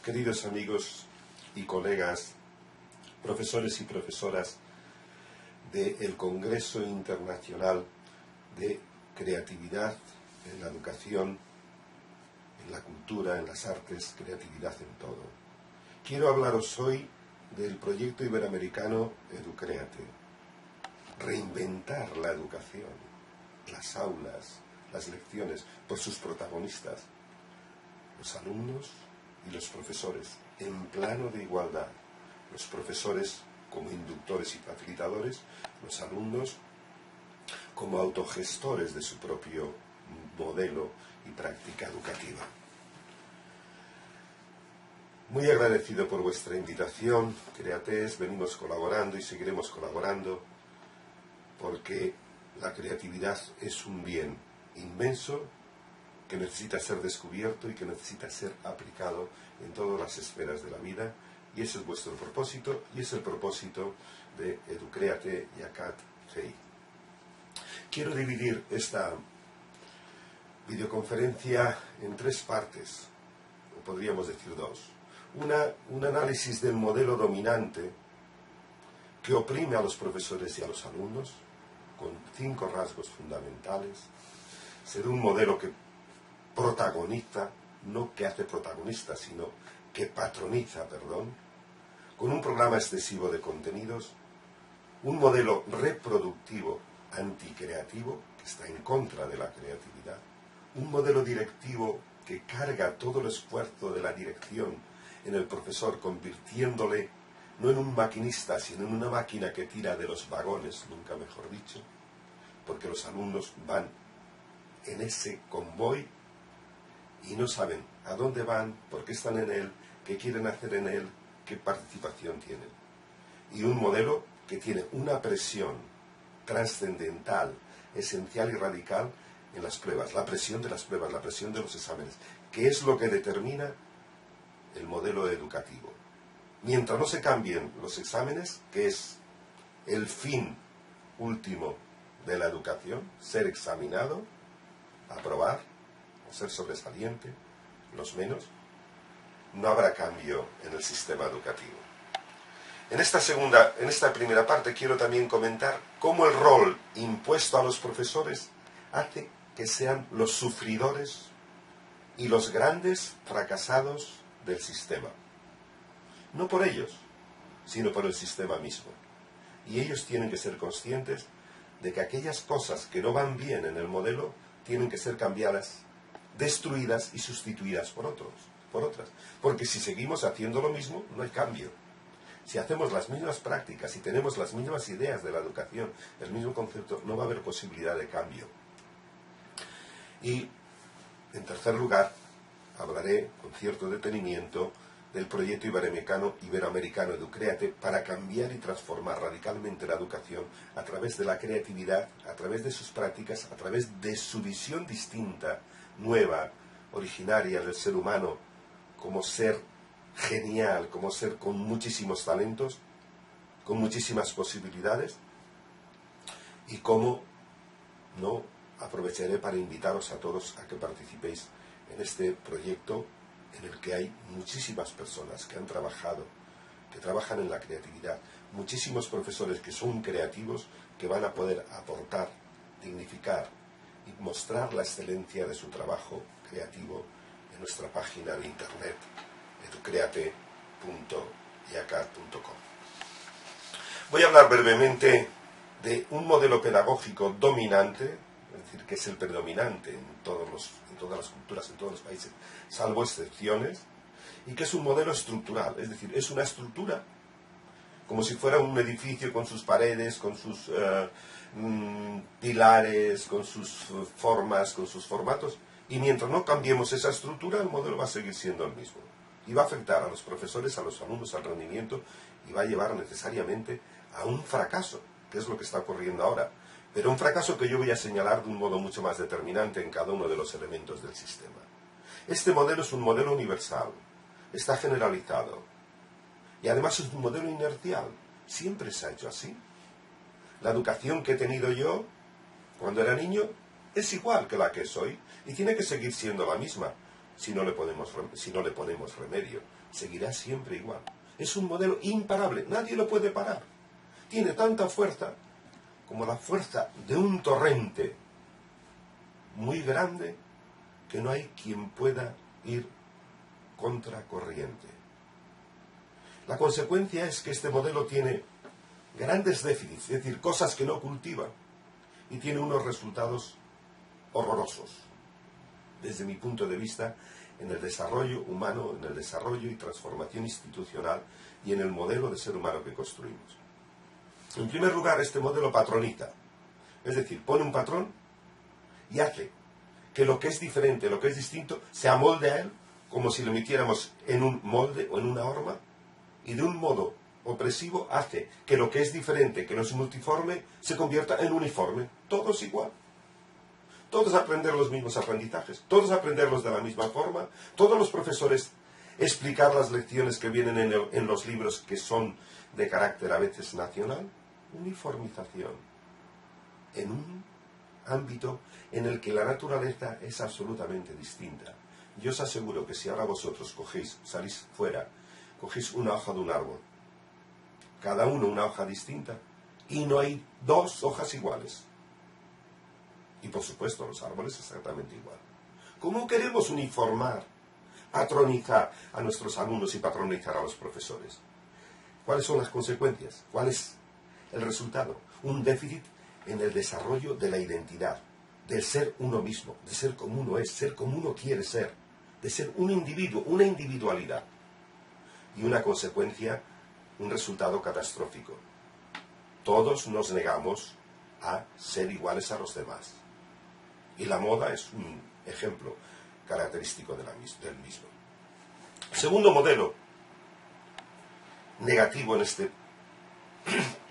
Queridos amigos y colegas, profesores y profesoras del Congreso Internacional de Creatividad en la Educación, en la Cultura, en las Artes, Creatividad en todo. Quiero hablaros hoy del proyecto iberoamericano Educréate. Reinventar la educación, las aulas, las lecciones, por sus protagonistas, los alumnos y los profesores, en plano de igualdad. Los profesores como inductores y facilitadores, los alumnos como autogestores de su propio modelo y práctica educativa. Muy agradecido por vuestra invitación, Creates, venimos colaborando y seguiremos colaborando porque la creatividad es un bien inmenso que necesita ser descubierto y que necesita ser aplicado en todas las esferas de la vida, y ese es vuestro propósito y es el propósito de Educréate y ACAD-GI. Quiero dividir esta videoconferencia en tres partes, o podríamos decir dos. Un análisis del modelo dominante que oprime a los profesores y a los alumnos, con 5 rasgos fundamentales. Será un modelo que protagoniza, no que hace protagonista, sino que patroniza, con un programa excesivo de contenidos, un modelo reproductivo anticreativo, que está en contra de la creatividad, un modelo directivo que carga todo el esfuerzo de la dirección en el profesor, convirtiéndole no en un maquinista, sino en una máquina que tira de los vagones, nunca mejor dicho, porque los alumnos van en ese convoy y no saben a dónde van, por qué están en él, qué quieren hacer en él, qué participación tienen. Y un modelo que tiene una presión trascendental, esencial y radical en las pruebas, la presión de las pruebas, la presión de los exámenes, que es lo que determina el modelo educativo. Mientras no se cambien los exámenes, que es el fin último de la educación, ser examinado, aprobar o ser sobresaliente, los menos, no habrá cambio en el sistema educativo. En esta primera parte quiero también comentar cómo el rol impuesto a los profesores hace que sean los sufridores y los grandes fracasados del sistema. No por ellos, sino por el sistema mismo. Y ellos tienen que ser conscientes de que aquellas cosas que no van bien en el modelo tienen que ser cambiadas, destruidas y sustituidas por otras. Porque si seguimos haciendo lo mismo, no hay cambio. Si hacemos las mismas prácticas y tenemos las mismas ideas de la educación, el mismo concepto, no va a haber posibilidad de cambio. Y, en tercer lugar, hablaré con cierto detenimiento del proyecto iberoamericano Educréate para cambiar y transformar radicalmente la educación a través de la creatividad, a través de sus prácticas, a través de su visión distinta, nueva, originaria del ser humano, como ser genial, como ser con muchísimos talentos, con muchísimas posibilidades, y cómo no aprovecharé para invitaros a todos a que participéis en este proyecto en el que hay muchísimas personas que han trabajado, que trabajan en la creatividad, muchísimos profesores que son creativos, que van a poder aportar, dignificar y mostrar la excelencia de su trabajo creativo en nuestra página de internet educreate.iacad.com. Voy a hablar brevemente de un modelo pedagógico dominante, es decir, que es el predominante en todas las culturas, en todos los países, salvo excepciones, y que es un modelo estructural, es decir, es una estructura, como si fuera un edificio con sus paredes, con sus pilares, con sus formas, con sus formatos, y mientras no cambiemos esa estructura, el modelo va a seguir siendo el mismo. Y va a afectar a los profesores, a los alumnos, al rendimiento, y va a llevar necesariamente a un fracaso, que es lo que está ocurriendo ahora. Pero un fracaso que yo voy a señalar de un modo mucho más determinante en cada uno de los elementos del sistema. Este modelo es un modelo universal, está generalizado, y además es un modelo inercial. Siempre se ha hecho así. La educación que he tenido yo cuando era niño es igual que la que soy, y tiene que seguir siendo la misma si no le ponemos remedio. seguirá siempre igual. Es un modelo imparable, nadie lo puede parar. Tiene tanta fuerza como la fuerza de un torrente muy grande que no hay quien pueda ir contracorriente. La consecuencia es que este modelo tiene grandes déficits, es decir, cosas que no cultiva, y tiene unos resultados horrorosos, desde mi punto de vista, en el desarrollo humano, en el desarrollo y transformación institucional y en el modelo de ser humano que construimos. En primer lugar, este modelo patroniza, es decir, pone un patrón y hace que lo que es diferente, lo que es distinto, se amolde a él como si lo metiéramos en un molde o en una horma, y de un modo opresivo hace que lo que es diferente, que no es multiforme, se convierta en uniforme. Todos igual. Todos aprender los mismos aprendizajes, todos aprenderlos de la misma forma, todos los profesores explicar las lecciones que vienen en los libros que son de carácter a veces nacional. Uniformización en un ámbito en el que la naturaleza es absolutamente distinta. Yo os aseguro que si ahora vosotros cogéis, salís fuera, cogéis una hoja de un árbol, cada uno una hoja distinta, y no hay dos hojas iguales. Y por supuesto los árboles exactamente igual. ¿Cómo queremos uniformar, patronizar a nuestros alumnos y patronizar a los profesores? ¿Cuáles son las consecuencias? ¿Cuál es el resultado? Un déficit en el desarrollo de la identidad, del ser uno mismo, de ser como uno es, ser como uno quiere ser, de ser un individuo, una individualidad. Y una consecuencia, un resultado catastrófico. Todos nos negamos a ser iguales a los demás. Y la moda es un ejemplo característico del mismo. Segundo modelo negativo en este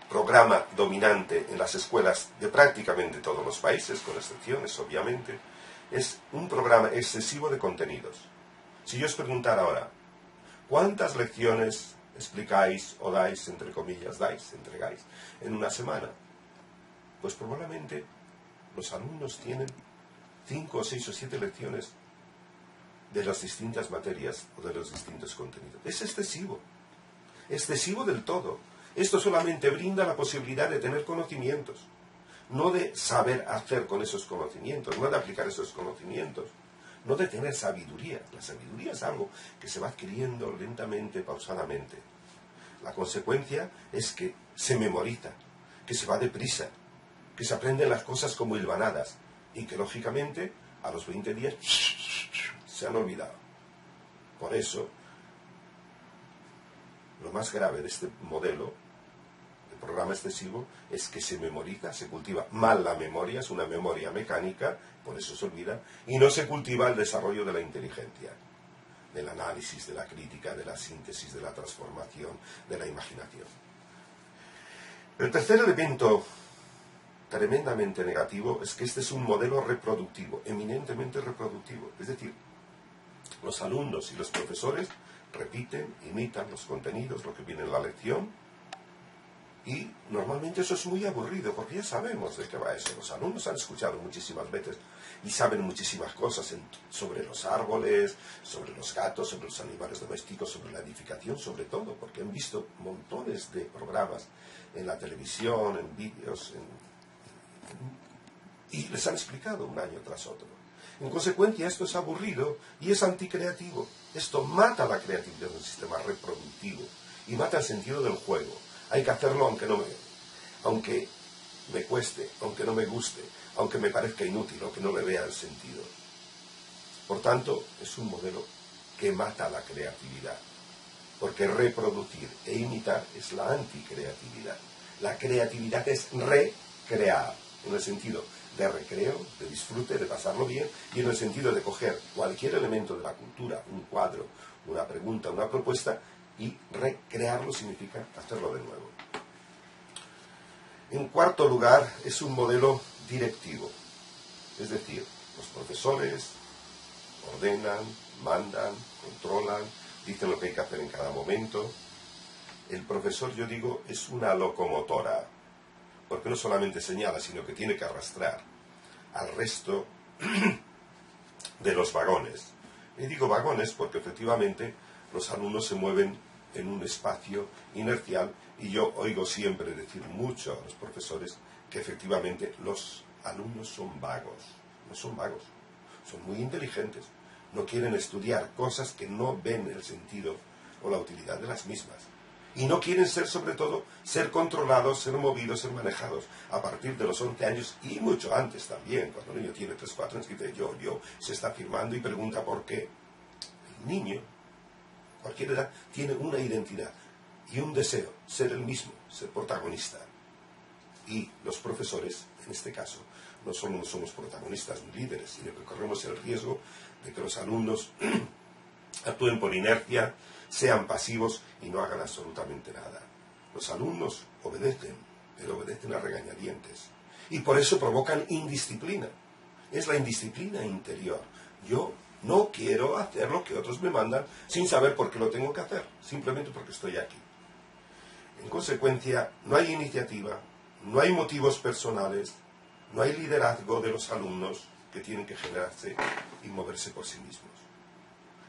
programa dominante en las escuelas de prácticamente todos los países, con excepciones obviamente, es un programa excesivo de contenidos. Si yo os preguntara ahora, ¿cuántas lecciones explicáis o dais, entre comillas, entregáis en una semana? Pues probablemente los alumnos tienen 5 o 6 o 7 lecciones de las distintas materias o de los distintos contenidos. Es excesivo. Excesivo del todo. Esto solamente brinda la posibilidad de tener conocimientos, no de saber hacer con esos conocimientos, no de aplicar esos conocimientos, no de tener sabiduría. La sabiduría es algo que se va adquiriendo lentamente, pausadamente. La consecuencia es que se memoriza, que se va deprisa, que se aprenden las cosas como hilvanadas y que lógicamente a los 20 días se han olvidado. Por eso, lo más grave de este modelo de programa excesivo es que se memoriza, se cultiva mal la memoria, es una memoria mecánica, por eso se olvida, y no se cultiva el desarrollo de la inteligencia, del análisis, de la crítica, de la síntesis, de la transformación, de la imaginación. El tercer elemento tremendamente negativo es que este es un modelo reproductivo, eminentemente reproductivo. Es decir, los alumnos y los profesores repiten, imitan los contenidos, lo que viene en la lección, y normalmente eso es muy aburrido, porque ya sabemos de qué va eso. Los alumnos han escuchado muchísimas veces y saben muchísimas cosas sobre los árboles, sobre los gatos, sobre los animales domésticos, sobre la edificación, sobre todo, porque han visto montones de programas en la televisión, en vídeos, y les han explicado un año tras otro. En consecuencia, esto es aburrido y es anticreativo. Esto mata la creatividad del sistema reproductivo y mata el sentido del juego. Hay que hacerlo aunque me cueste, aunque no me guste, aunque me parezca inútil o que no le vea el sentido. Por tanto, es un modelo que mata la creatividad, porque reproducir e imitar es la anticreatividad. La creatividad es recrear, en el sentido de recreo, de disfrute, de pasarlo bien, y en el sentido de coger cualquier elemento de la cultura, un cuadro, una pregunta, una propuesta, y recrearlo significa hacerlo de nuevo. En cuarto lugar, es un modelo directivo. Es decir, los profesores ordenan, mandan, controlan, dicen lo que hay que hacer en cada momento. El profesor, yo digo, es una locomotora, porque no solamente señala, sino que tiene que arrastrar al resto de los vagones. Y digo vagones porque efectivamente los alumnos se mueven en un espacio inercial, y yo oigo siempre decir mucho a los profesores que efectivamente los alumnos son vagos. No son vagos, son muy inteligentes. No quieren estudiar cosas que no ven el sentido o la utilidad de las mismas. Y no quieren ser, sobre todo, ser controlados, ser movidos, ser manejados a partir de los 11 años y mucho antes también. Cuando el niño tiene 3, 4 años, dice yo, se está afirmando y pregunta por qué. El niño, cualquier edad, tiene una identidad y un deseo, ser el mismo, ser protagonista. Y los profesores, en este caso, no solo no somos protagonistas ni líderes, sino que corremos el riesgo de que los alumnos actúen por inercia, sean pasivos y no hagan absolutamente nada. Los alumnos obedecen, pero obedecen a regañadientes. Y por eso provocan indisciplina. Es la indisciplina interior. Yo no quiero hacer lo que otros me mandan sin saber por qué lo tengo que hacer, simplemente porque estoy aquí. En consecuencia, no hay iniciativa, no hay motivos personales, no hay liderazgo de los alumnos que tienen que generarse y moverse por sí mismos.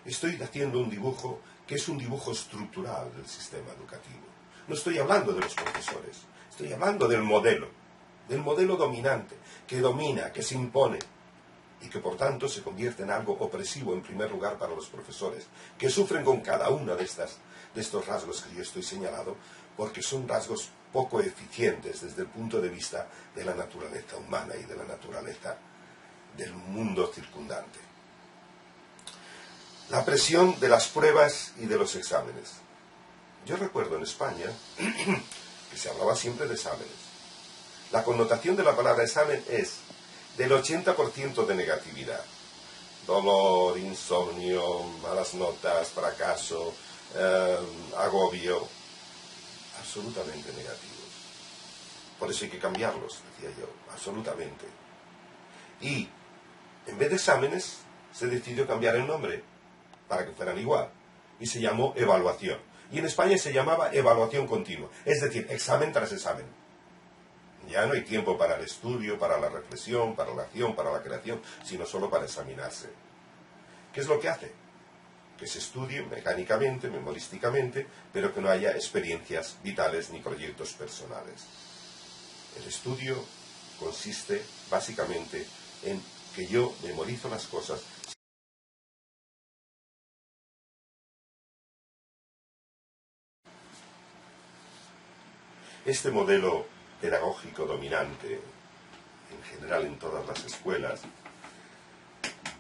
Estoy haciendo un dibujo que es un dibujo estructural del sistema educativo. No estoy hablando de los profesores, estoy hablando del modelo dominante, que domina, que se impone, y que por tanto se convierte en algo opresivo en primer lugar para los profesores, que sufren con cada uno de estos rasgos que yo estoy señalando, porque son rasgos poco eficientes desde el punto de vista de la naturaleza humana y de la naturaleza del mundo circundante. La presión de las pruebas y de los exámenes. Yo recuerdo en España que se hablaba siempre de exámenes. La connotación de la palabra examen es del 80% de negatividad. Dolor, insomnio, malas notas, fracaso, agobio. Absolutamente negativos. Por eso hay que cambiarlos, decía yo, absolutamente. Y en vez de exámenes, se decidió cambiar el nombre para que fueran igual. Y se llamó evaluación. Y en España se llamaba evaluación continua. Es decir, examen tras examen. Ya no hay tiempo para el estudio, para la reflexión, para la acción, para la creación, sino solo para examinarse. ¿Qué es lo que hace? Que se estudie mecánicamente, memorísticamente, pero que no haya experiencias vitales ni proyectos personales. El estudio consiste básicamente en que yo memorizo las cosas. Este modelo pedagógico dominante, en general en todas las escuelas,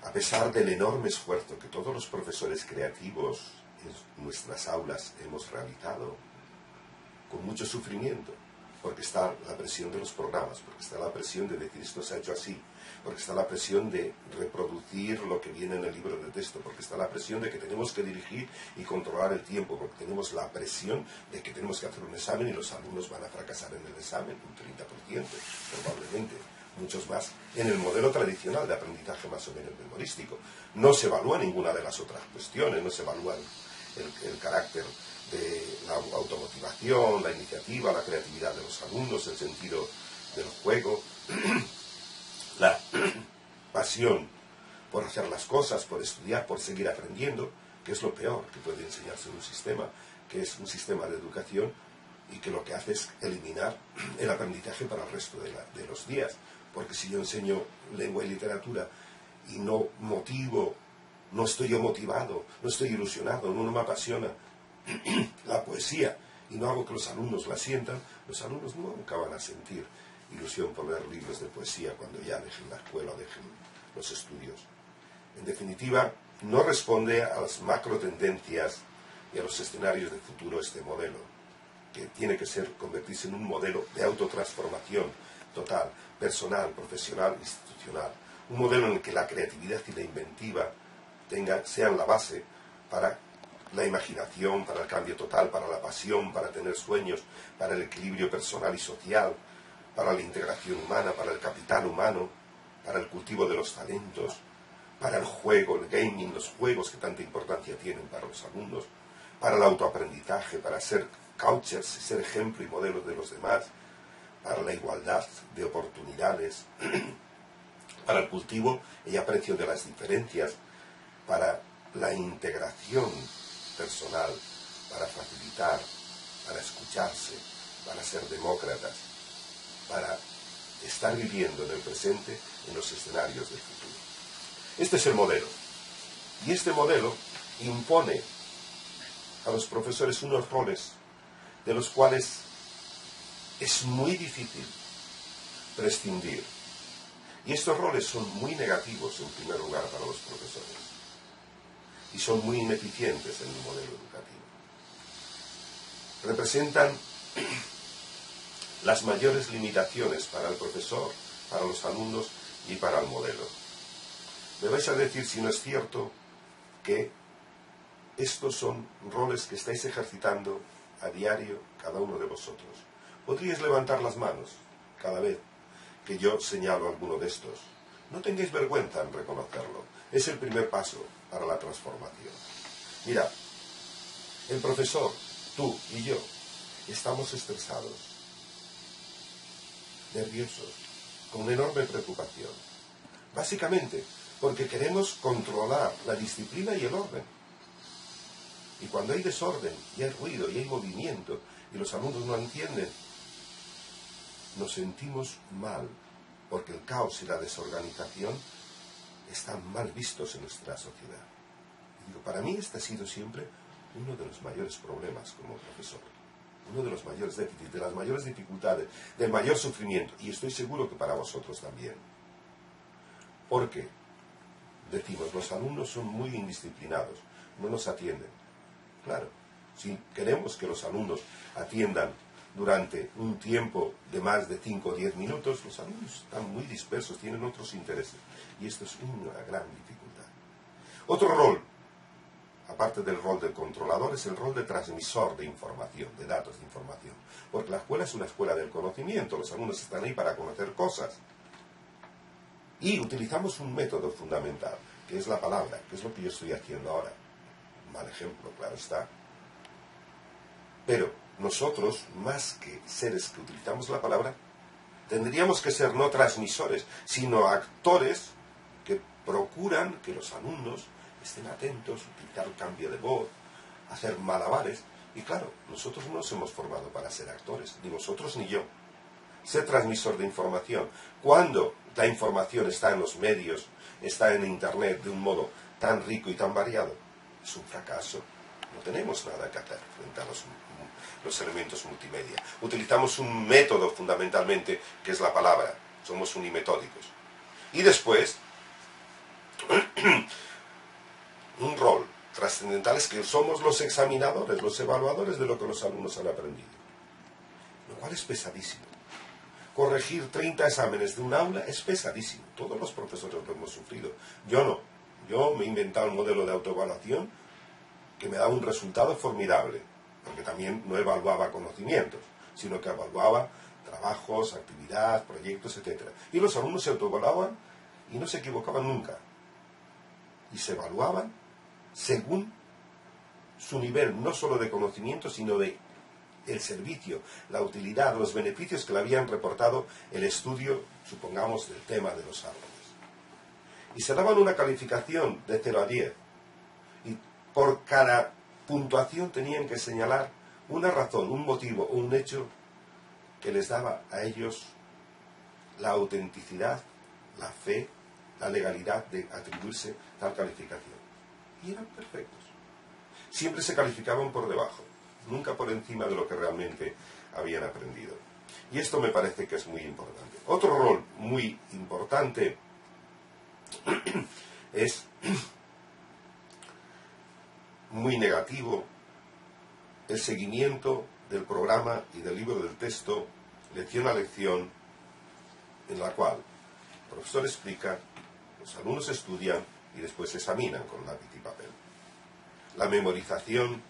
a pesar del enorme esfuerzo que todos los profesores creativos en nuestras aulas hemos realizado, con mucho sufrimiento, porque está la presión de los programas, porque está la presión de decir esto se ha hecho así, porque está la presión de reproducir lo que viene en el libro de texto, porque está la presión de que tenemos que dirigir y controlar el tiempo, porque tenemos la presión de que tenemos que hacer un examen y los alumnos van a fracasar en el examen, un 30% probablemente, muchos más, en el modelo tradicional de aprendizaje más o menos memorístico. No se evalúa ninguna de las otras cuestiones, no se evalúa el carácter de la automotivación, la iniciativa, la creatividad de los alumnos, el sentido del juego, la pasión por hacer las cosas, por estudiar, por seguir aprendiendo, que es lo peor que puede enseñarse en un sistema, que es un sistema de educación y que lo que hace es eliminar el aprendizaje para el resto de los días. Porque si yo enseño lengua y literatura y no motivo, no estoy yo motivado, no estoy ilusionado, no me apasiona la poesía y no hago que los alumnos la sientan, los alumnos nunca van a sentir ilusión por leer libros de poesía cuando ya dejen la escuela o dejen los estudios. En definitiva, no responde a las macro tendencias y a los escenarios de futuro este modelo, que tiene que convertirse en un modelo de autotransformación total, personal, profesional, institucional. Un modelo en el que la creatividad y la inventiva sean la base para la imaginación, para el cambio total, para la pasión, para tener sueños, para el equilibrio personal y social, para la integración humana, para el capital humano, para el cultivo de los talentos, para el juego, el gaming, los juegos que tanta importancia tienen para los alumnos, para el autoaprendizaje, para ser coaches, ser ejemplo y modelo de los demás, para la igualdad de oportunidades, para el cultivo y aprecio de las diferencias, para la integración personal, para facilitar, para escucharse, para ser demócratas, para estar viviendo en el presente en los escenarios del futuro. Este es el modelo. Y este modelo impone a los profesores unos roles de los cuales es muy difícil prescindir. Y estos roles son muy negativos, en primer lugar, para los profesores. Y son muy ineficientes en el modelo educativo. Representan las mayores limitaciones para el profesor, para los alumnos y para el modelo. Me vais a decir, si no es cierto, que estos son roles que estáis ejercitando a diario cada uno de vosotros. Podríais levantar las manos cada vez que yo señalo alguno de estos. No tengáis vergüenza en reconocerlo. Es el primer paso para la transformación. Mira, el profesor, tú y yo, estamos estresados, nerviosos, con una enorme preocupación. Básicamente, porque queremos controlar la disciplina y el orden. Y cuando hay desorden, y hay ruido, y hay movimiento, y los alumnos no entienden, nos sentimos mal, porque el caos y la desorganización están mal vistos en nuestra sociedad. Y digo, para mí este ha sido siempre uno de los mayores problemas como profesor, uno de los mayores déficits, de las mayores dificultades, del mayor sufrimiento, y estoy seguro que para vosotros también. Porque, decimos, los alumnos son muy indisciplinados, no nos atienden. Claro, si queremos que los alumnos atiendan durante un tiempo de más de 5 o 10 minutos, los alumnos están muy dispersos, tienen otros intereses. Y esto es una gran dificultad. Otro rol, aparte del rol del controlador, es el rol de transmisor de información, de datos de información. Porque la escuela es una escuela del conocimiento, los alumnos están ahí para conocer cosas. Y utilizamos un método fundamental, que es la palabra, que es lo que yo estoy haciendo ahora. Mal ejemplo, claro está. Pero nosotros, más que seres que utilizamos la palabra, tendríamos que ser no transmisores, sino actores que procuran que los alumnos estén atentos, utilizar el cambio de voz, hacer malabares. Y claro, nosotros no nos hemos formado para ser actores, ni vosotros ni yo. Ser transmisor de información. Cuando la información está en los medios, está en Internet de un modo tan rico y tan variado, es un fracaso. No tenemos nada que hacer frente a los elementos multimedia. Utilizamos un método fundamentalmente, que es la palabra. Somos unimetódicos. Y después, un rol trascendental es que somos los examinadores, los evaluadores de lo que los alumnos han aprendido. Lo cual es pesadísimo. Corregir 30 exámenes de un aula es pesadísimo. Todos los profesores lo hemos sufrido. Yo no. Yo me he inventado un modelo de autoevaluación que me da un resultado formidable, porque también no evaluaba conocimientos, sino que evaluaba trabajos, actividad, proyectos, etc. Y los alumnos se autoevaluaban y no se equivocaban nunca. Y se evaluaban según su nivel, no solo de conocimiento, sino de el servicio, la utilidad, los beneficios que le habían reportado el estudio, supongamos, del tema de los árboles. Y se daban una calificación de 0 a 10. Y por cada puntuación tenían que señalar una razón, un motivo o un hecho que les daba a ellos la autenticidad, la fe, la legalidad de atribuirse tal calificación. Y eran perfectos. Siempre se calificaban por debajo, nunca por encima de lo que realmente habían aprendido. Y esto me parece que es muy importante. Otro rol muy importante es muy negativo, el seguimiento del programa y del libro del texto, lección a lección, en la cual el profesor explica, los alumnos estudian y después examinan con lápiz y papel. La memorización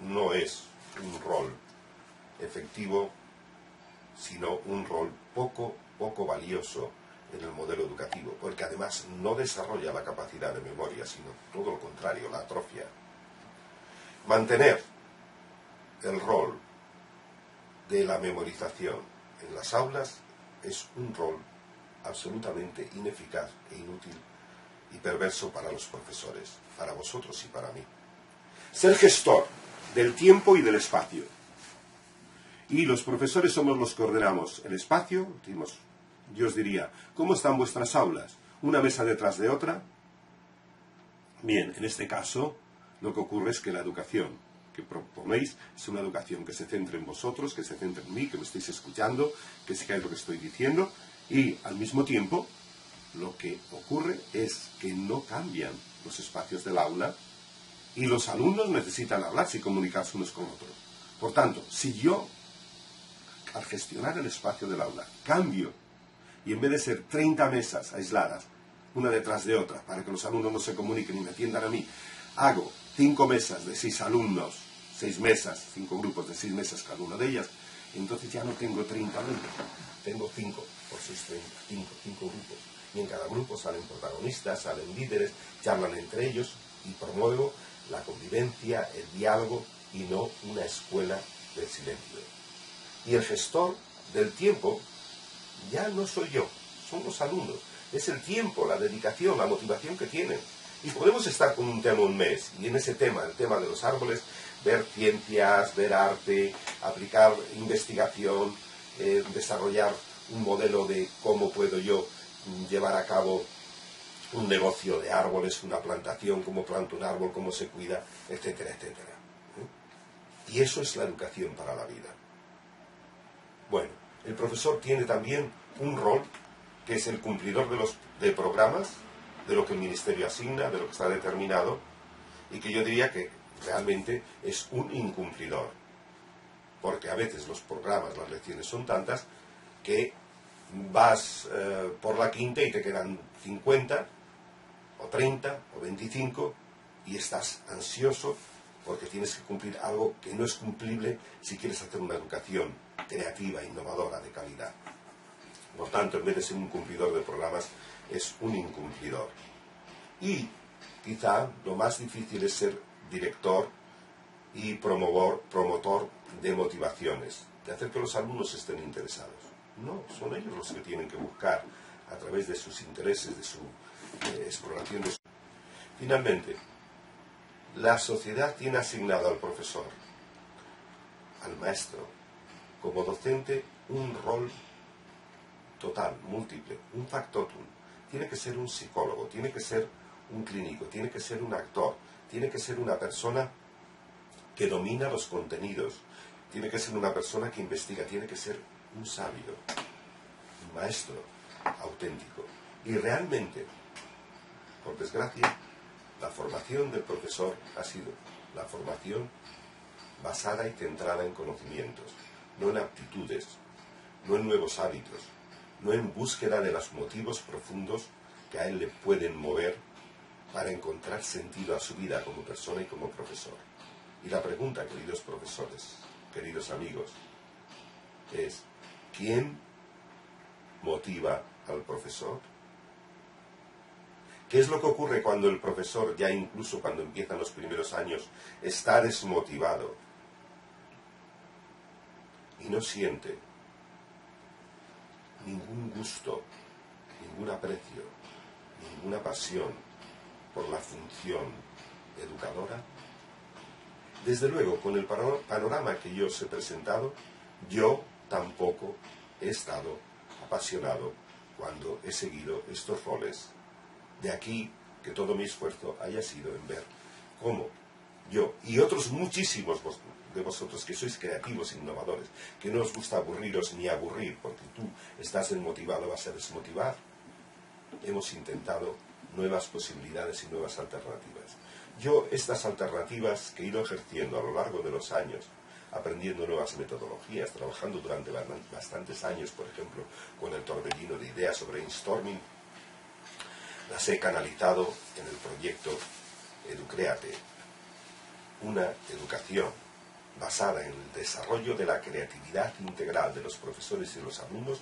no es un rol efectivo, sino un rol poco valioso en el modelo educativo, porque además no desarrolla la capacidad de memoria, sino todo lo contrario, la atrofia. Mantener el rol de la memorización en las aulas es un rol absolutamente ineficaz e inútil y perverso para los profesores, para vosotros y para mí. Ser gestor del tiempo y del espacio. Y los profesores somos los que ordenamos el espacio. Yo os diría, ¿cómo están vuestras aulas? ¿Una mesa detrás de otra? Bien, en este caso, lo que ocurre es que la educación que proponéis es una educación que se centre en vosotros, que se centre en mí, que me estéis escuchando, que sigáis lo que estoy diciendo, y al mismo tiempo lo que ocurre es que no cambian los espacios del aula y los alumnos necesitan hablarse y comunicarse unos con otros. Por tanto, si yo, al gestionar el espacio del aula, cambio y en vez de ser 30 mesas aisladas, una detrás de otra, para que los alumnos no se comuniquen y me atiendan a mí, hago 5 mesas de 6 alumnos, 6 mesas, 5 grupos de 6 mesas cada una de ellas, entonces ya no tengo 30 alumnos, tengo 5 por 6, 30, 5 grupos. Y en cada grupo salen protagonistas, salen líderes, charlan entre ellos y promuevo la convivencia, el diálogo y no una escuela del silencio. Y el gestor del tiempo ya no soy yo, son los alumnos. Es el tiempo, la dedicación, la motivación que tienen. Y podemos estar con un tema un mes, y en ese tema, el tema de los árboles, ver ciencias, ver arte, aplicar investigación, desarrollar un modelo de cómo puedo yo llevar a cabo un negocio de árboles, una plantación, cómo planto un árbol, cómo se cuida, etcétera, etcétera. Y eso es la educación para la vida. Bueno, el profesor tiene también un rol que es el cumplidor de programas, de lo que el ministerio asigna, de lo que está determinado, y que yo diría que realmente es un incumplidor. Porque a veces los programas, las lecciones son tantas que vas por la quinta y te quedan 50, o 30, o 25, y estás ansioso porque tienes que cumplir algo que no es cumplible si quieres hacer una educación creativa, innovadora, de calidad. Por tanto, en vez de ser un cumplidor de programas, es un incumplidor. Y quizá lo más difícil es ser director y promotor de motivaciones, de hacer que los alumnos estén interesados. No, son ellos los que tienen que buscar, a través de sus intereses, de su exploración. Finalmente, la sociedad tiene asignado al profesor, al maestro, como docente, un rol total, múltiple, un factotum. Tiene que ser un psicólogo, tiene que ser un clínico, tiene que ser un actor, tiene que ser una persona que domina los contenidos, tiene que ser una persona que investiga, tiene que ser un sabio, un maestro auténtico. Y realmente, por desgracia, la formación del profesor ha sido la formación basada y centrada en conocimientos, no en aptitudes, no en nuevos hábitos, no en búsqueda de los motivos profundos que a él le pueden mover para encontrar sentido a su vida como persona y como profesor. Y la pregunta, queridos profesores, queridos amigos, es: ¿quién motiva al profesor? ¿Qué es lo que ocurre cuando el profesor, ya incluso cuando empiezan los primeros años, está desmotivado y no siente ningún gusto, ningún aprecio, ninguna pasión por la función educadora? Desde luego, con el panorama que yo os he presentado, yo tampoco he estado apasionado cuando he seguido estos roles. De aquí que todo mi esfuerzo haya sido en ver cómo yo y otros muchísimos de vosotros que sois creativos e innovadores, que no os gusta aburriros ni aburrir, porque tú estás desmotivado, vas a desmotivar, hemos intentado nuevas posibilidades y nuevas alternativas. Yo estas alternativas que he ido ejerciendo a lo largo de los años, aprendiendo nuevas metodologías, trabajando durante bastantes años, por ejemplo, con el torbellino de ideas sobre brainstorming, las he canalizado en el proyecto Educréate, una educación basada en el desarrollo de la creatividad integral de los profesores y los alumnos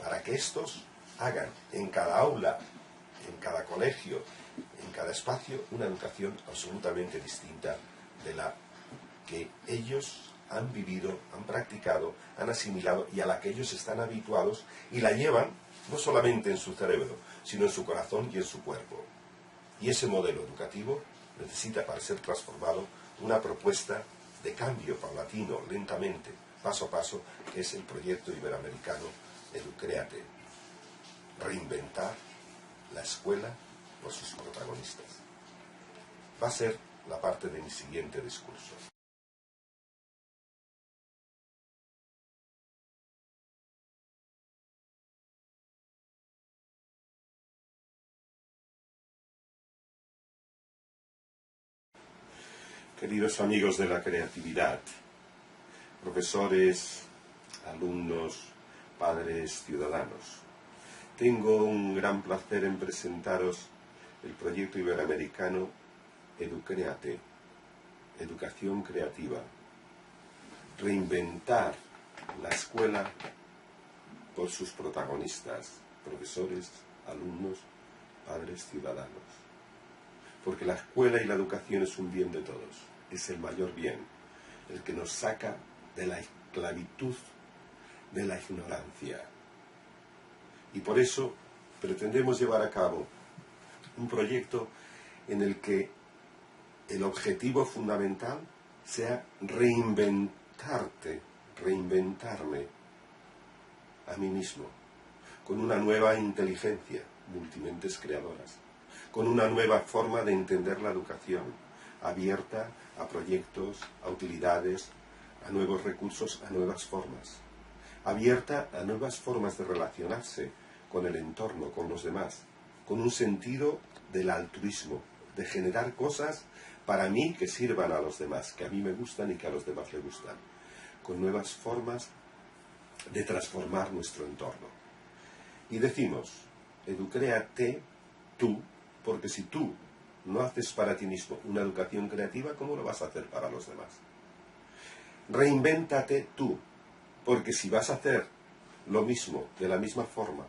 para que estos hagan en cada aula, en cada colegio, en cada espacio, una educación absolutamente distinta de la que ellos han vivido, han practicado, han asimilado y a la que ellos están habituados y la llevan no solamente en su cerebro, sino en su corazón y en su cuerpo. Y ese modelo educativo necesita, para ser transformado, una propuesta de cambio paulatino, lentamente, paso a paso, que es el proyecto iberoamericano Educréate. Reinventar la escuela por sus protagonistas. Va a ser la parte de mi siguiente discurso. Queridos amigos de la creatividad, profesores, alumnos, padres, ciudadanos, tengo un gran placer en presentaros el proyecto iberoamericano Educréate, educación creativa, reinventar la escuela por sus protagonistas, profesores, alumnos, padres, ciudadanos. Porque la escuela y la educación es un bien de todos, es el mayor bien, el que nos saca de la esclavitud, de la ignorancia. Y por eso pretendemos llevar a cabo un proyecto en el que el objetivo fundamental sea reinventarme a mí mismo, con una nueva inteligencia, multimentes creadoras, con una nueva forma de entender la educación, abierta a proyectos, a utilidades, a nuevos recursos, a nuevas formas, abierta a nuevas formas de relacionarse con el entorno, con los demás, con un sentido del altruismo, de generar cosas para mí que sirvan a los demás, que a mí me gustan y que a los demás les gustan, con nuevas formas de transformar nuestro entorno. Y decimos, educréate tú, porque si tú no haces para ti mismo una educación creativa, ¿cómo lo vas a hacer para los demás? Reinvéntate tú, porque si vas a hacer lo mismo, de la misma forma,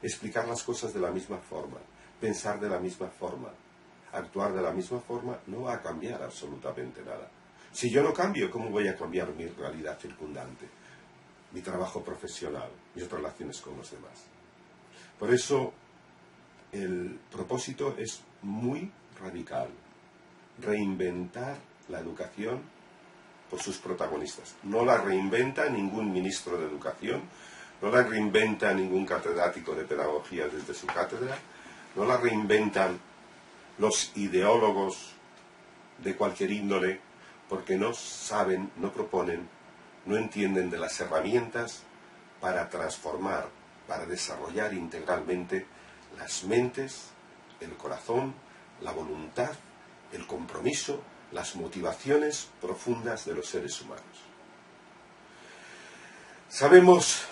explicar las cosas de la misma forma, pensar de la misma forma, actuar de la misma forma, no va a cambiar absolutamente nada. Si yo no cambio, ¿cómo voy a cambiar mi realidad circundante? Mi trabajo profesional, mis relaciones con los demás. Por eso, el propósito es muy radical. Reinventar la educación por sus protagonistas. No la reinventa ningún ministro de educación, no la reinventa ningún catedrático de pedagogía desde su cátedra, no la reinventan los ideólogos de cualquier índole, porque no saben, no proponen, no entienden de las herramientas para transformar, para desarrollar integralmente las mentes, el corazón, la voluntad, el compromiso, las motivaciones profundas de los seres humanos. Sabemos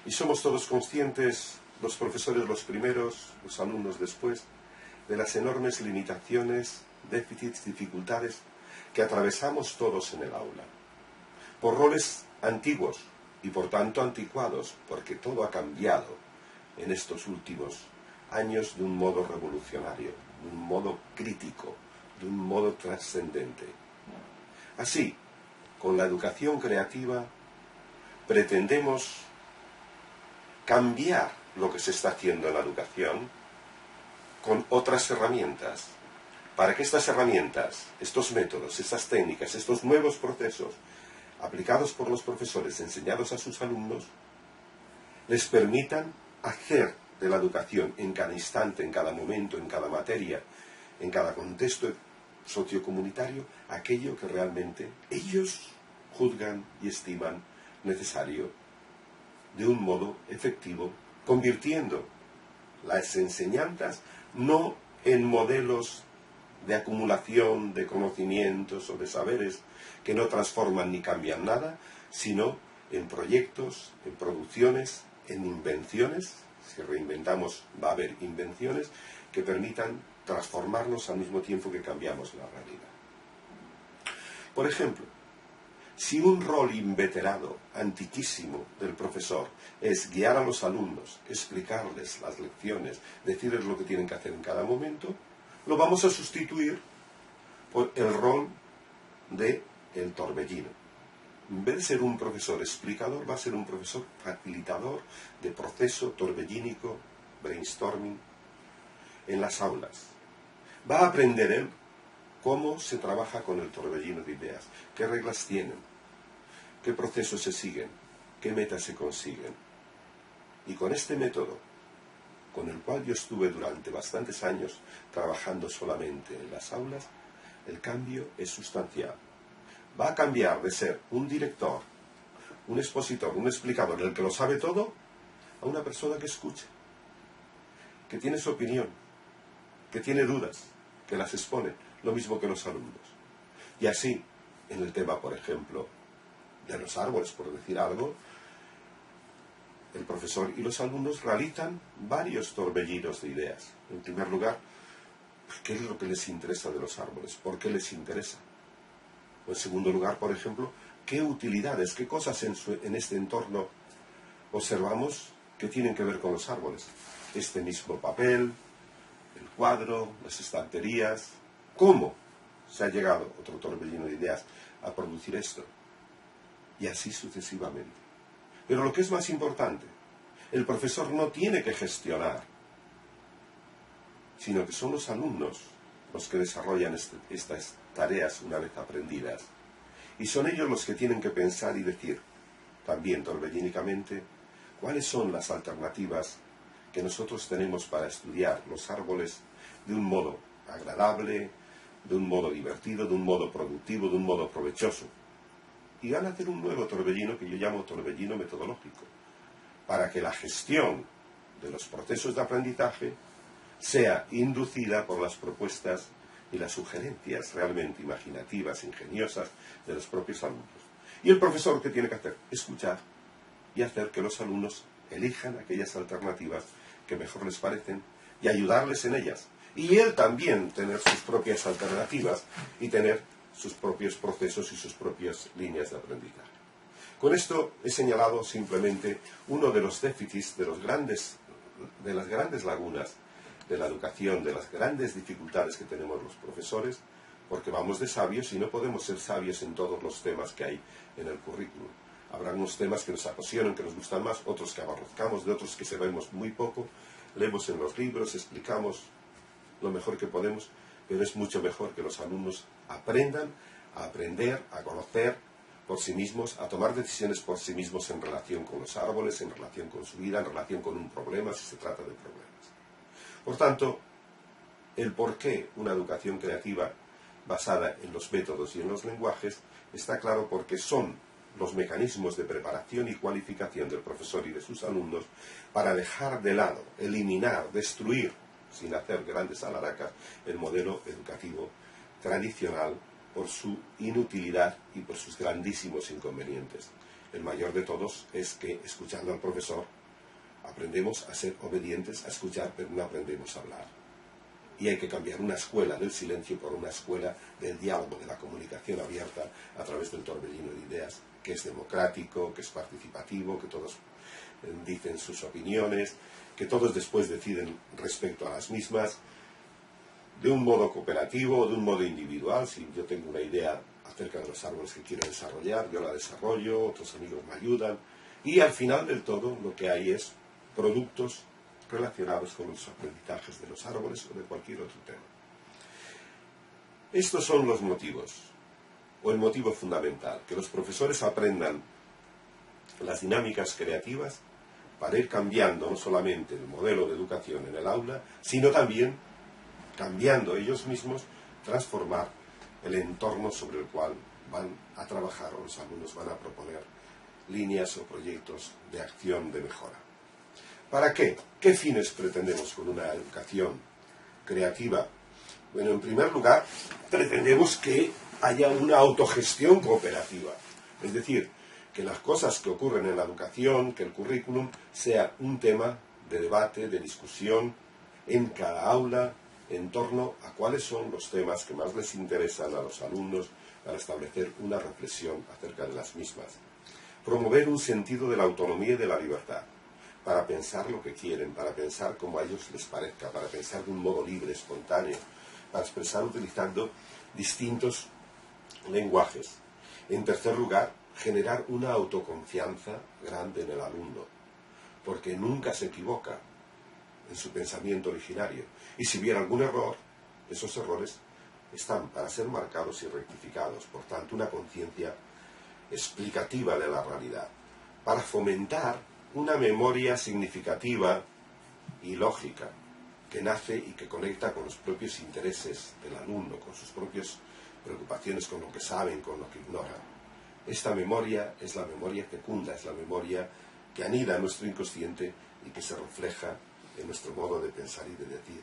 y somos todos conscientes, los profesores los primeros, los alumnos después, de las enormes limitaciones, déficits, dificultades que atravesamos todos en el aula. Por roles antiguos y por tanto anticuados, porque todo ha cambiado en estos últimos años de un modo revolucionario, de un modo crítico, de un modo trascendente. Así, con la educación creativa, pretendemos cambiar lo que se está haciendo en la educación con otras herramientas, para que estas herramientas, estos métodos, estas técnicas, estos nuevos procesos, aplicados por los profesores, enseñados a sus alumnos, les permitan hacer de la educación en cada instante, en cada momento, en cada materia, en cada contexto sociocomunitario, aquello que realmente ellos juzgan y estiman necesario, de un modo efectivo, convirtiendo las enseñanzas no en modelos de acumulación de conocimientos o de saberes que no transforman ni cambian nada, sino en proyectos, en producciones, en invenciones. Si reinventamos, va a haber invenciones que permitan transformarnos al mismo tiempo que cambiamos la realidad. Por ejemplo, si un rol inveterado, antiquísimo del profesor es guiar a los alumnos, explicarles las lecciones, decirles lo que tienen que hacer en cada momento, lo vamos a sustituir por el rol de el torbellino. En vez de ser un profesor explicador, va a ser un profesor facilitador de proceso torbellínico, brainstorming, en las aulas. Va a aprender él cómo se trabaja con el torbellino de ideas, qué reglas tienen, qué procesos se siguen, qué metas se consiguen. Y con este método, con el cual yo estuve durante bastantes años trabajando solamente en las aulas, el cambio es sustancial. Va a cambiar de ser un director, un expositor, un explicador, el que lo sabe todo, a una persona que escucha, que tiene su opinión, que tiene dudas, que las expone, lo mismo que los alumnos. Y así, en el tema, por ejemplo, de los árboles, por decir algo, el profesor y los alumnos realizan varios torbellinos de ideas. En primer lugar, ¿qué es lo que les interesa de los árboles? ¿Por qué les interesa? O en segundo lugar, por ejemplo, ¿qué utilidades, qué cosas en este entorno observamos que tienen que ver con los árboles? Este mismo papel, el cuadro, las estanterías. ¿Cómo se ha llegado, otro torbellino de ideas, a producir esto? Y así sucesivamente. Pero lo que es más importante, el profesor no tiene que gestionar, sino que son los alumnos los que desarrollan estas tareas una vez aprendidas. Y son ellos los que tienen que pensar y decir, también torbellínicamente, cuáles son las alternativas que nosotros tenemos para estudiar los árboles de un modo agradable, de un modo divertido, de un modo productivo, de un modo provechoso. Y van a hacer un nuevo torbellino que yo llamo torbellino metodológico, para que la gestión de los procesos de aprendizaje sea inducida por las propuestas y las sugerencias realmente imaginativas, ingeniosas de los propios alumnos. Y el profesor, ¿qué tiene que hacer? Escuchar y hacer que los alumnos elijan aquellas alternativas que mejor les parecen y ayudarles en ellas. Y él también tener sus propias alternativas y tener sus propios procesos y sus propias líneas de aprendizaje. Con esto he señalado simplemente uno de los déficits, de las grandes lagunas de la educación, de las grandes dificultades que tenemos los profesores, porque vamos de sabios y no podemos ser sabios en todos los temas que hay en el currículum. Habrá unos temas que nos apasionan, que nos gustan más, otros que abarrozcamos, de otros que sabemos muy poco, leemos en los libros, explicamos lo mejor que podemos, pero es mucho mejor que los alumnos aprendan a aprender, a conocer por sí mismos, a tomar decisiones por sí mismos en relación con los árboles, en relación con su vida, en relación con un problema, si se trata de problemas. Por tanto, el por qué una educación creativa basada en los métodos y en los lenguajes está claro porque son los mecanismos de preparación y cualificación del profesor y de sus alumnos para dejar de lado, eliminar, destruir, sin hacer grandes alaracas, el modelo educativo tradicional por su inutilidad y por sus grandísimos inconvenientes. El mayor de todos es que, escuchando al profesor, aprendemos a ser obedientes, a escuchar, pero no aprendemos a hablar. Y hay que cambiar una escuela del silencio por una escuela del diálogo, de la comunicación abierta a través del torbellino de ideas, que es democrático, que es participativo, que todos dicen sus opiniones, que todos después deciden respecto a las mismas, de un modo cooperativo o de un modo individual. Si yo tengo una idea acerca de los árboles que quiero desarrollar, yo la desarrollo, otros amigos me ayudan, y al final del todo lo que hay es productos relacionados con los aprendizajes de los árboles o de cualquier otro tema. Estos son los motivos, o el motivo fundamental, que los profesores aprendan las dinámicas creativas para ir cambiando no solamente el modelo de educación en el aula, sino también cambiando ellos mismos, transformar el entorno sobre el cual van a trabajar o los alumnos van a proponer líneas o proyectos de acción de mejora. ¿Para qué? ¿Qué fines pretendemos con una educación creativa? Bueno, en primer lugar, pretendemos que haya una autogestión cooperativa. Es decir, que las cosas que ocurren en la educación, que el currículum, sea un tema de debate, de discusión en cada aula, en torno a cuáles son los temas que más les interesan a los alumnos para establecer una reflexión acerca de las mismas. Promover un sentido de la autonomía y de la libertad, para pensar lo que quieren, para pensar como a ellos les parezca, para pensar de un modo libre, espontáneo, para expresar utilizando distintos lenguajes. En tercer lugar, generar una autoconfianza grande en el alumno, porque nunca se equivoca en su pensamiento originario. Y si hubiera algún error, esos errores están para ser marcados y rectificados. Por tanto, una conciencia explicativa de la realidad, para fomentar una memoria significativa y lógica, que nace y que conecta con los propios intereses del alumno, con sus propias preocupaciones, con lo que saben, con lo que ignoran. Esta memoria es la memoria fecunda, es la memoria que anida en nuestro inconsciente y que se refleja en nuestro modo de pensar y de decir.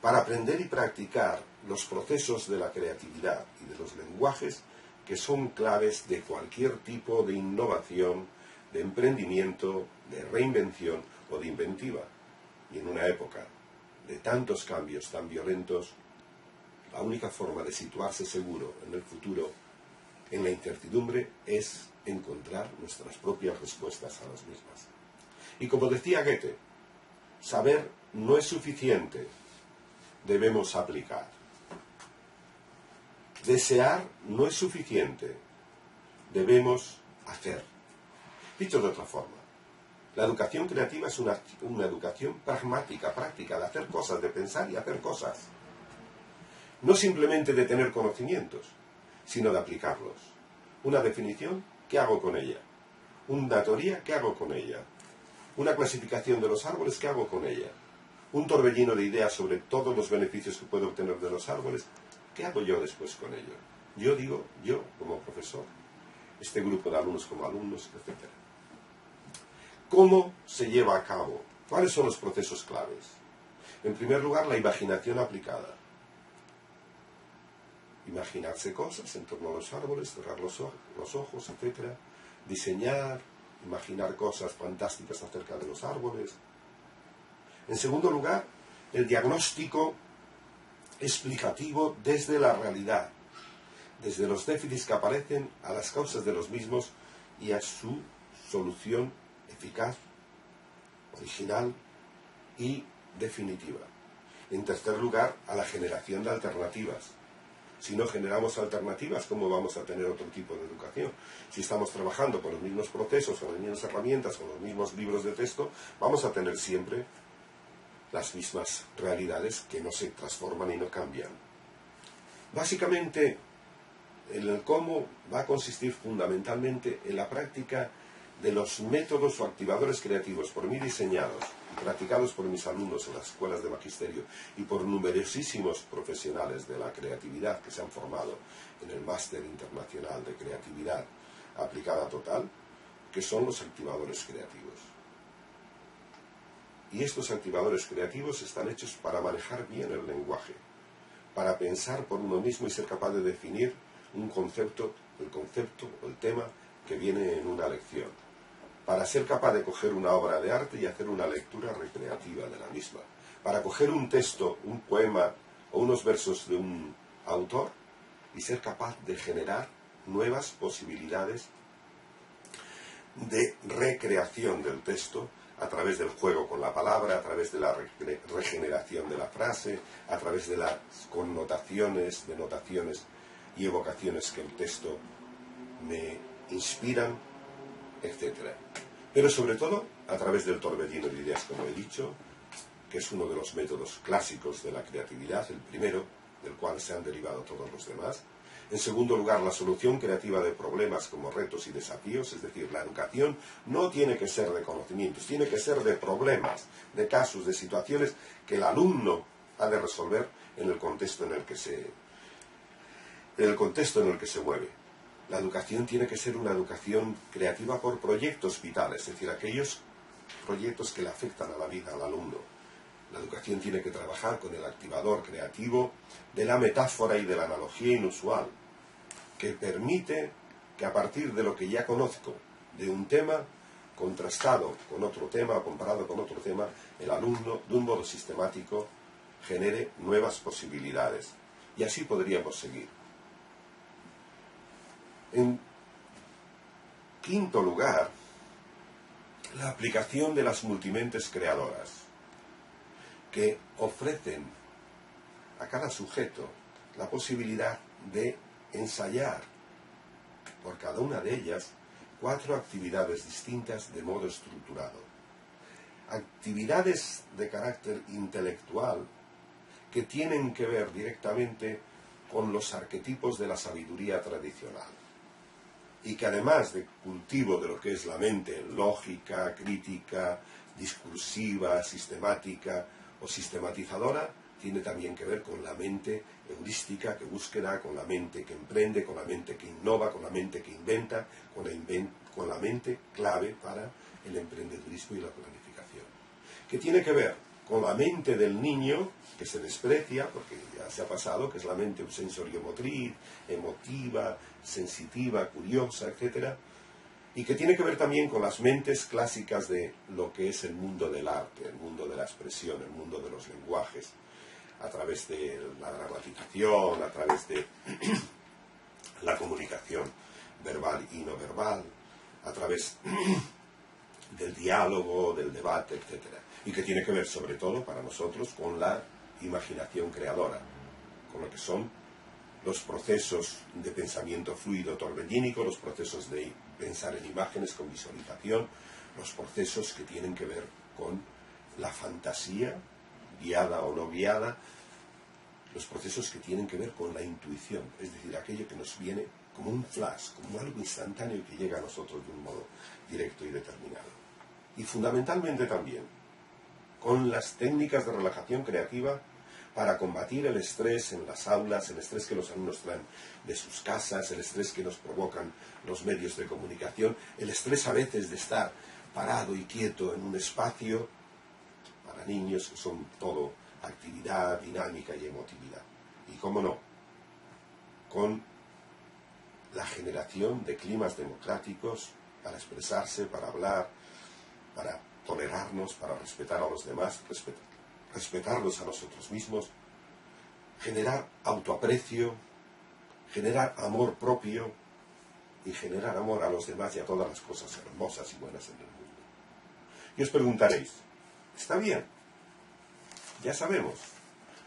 Para aprender y practicar los procesos de la creatividad y de los lenguajes que son claves de cualquier tipo de innovación, de emprendimiento, de reinvención o de inventiva. Y en una época de tantos cambios tan violentos, la única forma de situarse seguro en el futuro, en la incertidumbre, es encontrar nuestras propias respuestas a las mismas. Y como decía Goethe, saber no es suficiente, debemos aplicar. Desear no es suficiente, debemos hacer. Dicho de otra forma, la educación creativa es una educación pragmática, práctica, de hacer cosas, de pensar y hacer cosas. No simplemente de tener conocimientos, sino de aplicarlos. Una definición, ¿qué hago con ella? Una teoría, ¿qué hago con ella? Una clasificación de los árboles, ¿qué hago con ella? Un torbellino de ideas sobre todos los beneficios que puedo obtener de los árboles, ¿qué hago yo después con ello? Yo digo, yo como profesor, este grupo de alumnos como alumnos, etc. ¿Cómo se lleva a cabo? ¿Cuáles son los procesos claves? En primer lugar, la imaginación aplicada. Imaginarse cosas en torno a los árboles, cerrar los ojos, etc. Diseñar, imaginar cosas fantásticas acerca de los árboles. En segundo lugar, el diagnóstico explicativo desde la realidad, desde los déficits que aparecen a las causas de los mismos y a su solución eficaz, original y definitiva. En tercer lugar, a la generación de alternativas. Si no generamos alternativas, ¿cómo vamos a tener otro tipo de educación? Si estamos trabajando con los mismos procesos, con las mismas herramientas, con los mismos libros de texto, vamos a tener siempre las mismas realidades que no se transforman y no cambian. Básicamente, el cómo va a consistir fundamentalmente en la práctica de los métodos o activadores creativos por mí diseñados y practicados por mis alumnos en las escuelas de magisterio y por numerosísimos profesionales de la creatividad que se han formado en el Máster Internacional de Creatividad Aplicada Total, que son los activadores creativos. Y estos activadores creativos están hechos para manejar bien el lenguaje, para pensar por uno mismo y ser capaz de definir un concepto, el tema que viene en una lección, para ser capaz de coger una obra de arte y hacer una lectura recreativa de la misma, para coger un texto, un poema o unos versos de un autor y ser capaz de generar nuevas posibilidades de recreación del texto a través del juego con la palabra, a través de la regeneración de la frase, a través de las connotaciones, denotaciones y evocaciones que el texto me inspiran, etc. Pero sobre todo a través del torbellino de ideas, como he dicho, que es uno de los métodos clásicos de la creatividad, el primero, del cual se han derivado todos los demás. En segundo lugar, la solución creativa de problemas como retos y desafíos, es decir, la educación no tiene que ser de conocimientos, tiene que ser de problemas, de casos, de situaciones que el alumno ha de resolver en el contexto en el que se mueve. La educación tiene que ser una educación creativa por proyectos vitales, es decir, aquellos proyectos que le afectan a la vida al alumno. La educación tiene que trabajar con el activador creativo de la metáfora y de la analogía inusual, que permite que a partir de lo que ya conozco de un tema, contrastado con otro tema o comparado con otro tema, el alumno, de un modo sistemático, genere nuevas posibilidades. Y así podríamos seguir. En quinto lugar, la aplicación de las multimentes creadoras, que ofrecen a cada sujeto la posibilidad de ensayar por cada una de ellas 4 actividades distintas de modo estructurado. Actividades de carácter intelectual que tienen que ver directamente con los arquetipos de la sabiduría tradicional. Y que además de cultivo de lo que es la mente lógica, crítica, discursiva, sistemática o sistematizadora, tiene también que ver con la mente heurística que búsqueda, con la mente que emprende, con la mente que innova, con la mente que inventa, con la mente clave para el emprendedurismo y la planificación. Que tiene que ver con la mente del niño, que se desprecia, porque ya se ha pasado, que es la mente sensoriomotriz, emotiva, sensitiva, curiosa, etc. Y que tiene que ver también con las mentes clásicas de lo que es el mundo del arte, el mundo de la expresión, el mundo de los lenguajes, a través de la dramatización, a través de la comunicación verbal y no verbal, a través del diálogo, del debate, etc. Y que tiene que ver sobre todo para nosotros con la imaginación creadora, con lo que son los procesos de pensamiento fluido torbellínico, los procesos de pensar en imágenes con visualización, los procesos que tienen que ver con la fantasía, guiada o no guiada, los procesos que tienen que ver con la intuición, es decir, aquello que nos viene como un flash, como algo instantáneo que llega a nosotros de un modo directo y determinado. Y fundamentalmente también con las técnicas de relajación creativa para combatir el estrés en las aulas, el estrés que los alumnos traen de sus casas, el estrés que nos provocan los medios de comunicación, el estrés a veces de estar parado y quieto en un espacio, para niños que son todo actividad, dinámica y emotividad. Y cómo no, con la generación de climas democráticos para expresarse, para hablar, para tolerarnos, para respetar a los demás, respetarnos a nosotros mismos, generar autoaprecio, generar amor propio y generar amor a los demás y a todas las cosas hermosas y buenas en el mundo. Y os preguntaréis, ¿está bien? Ya sabemos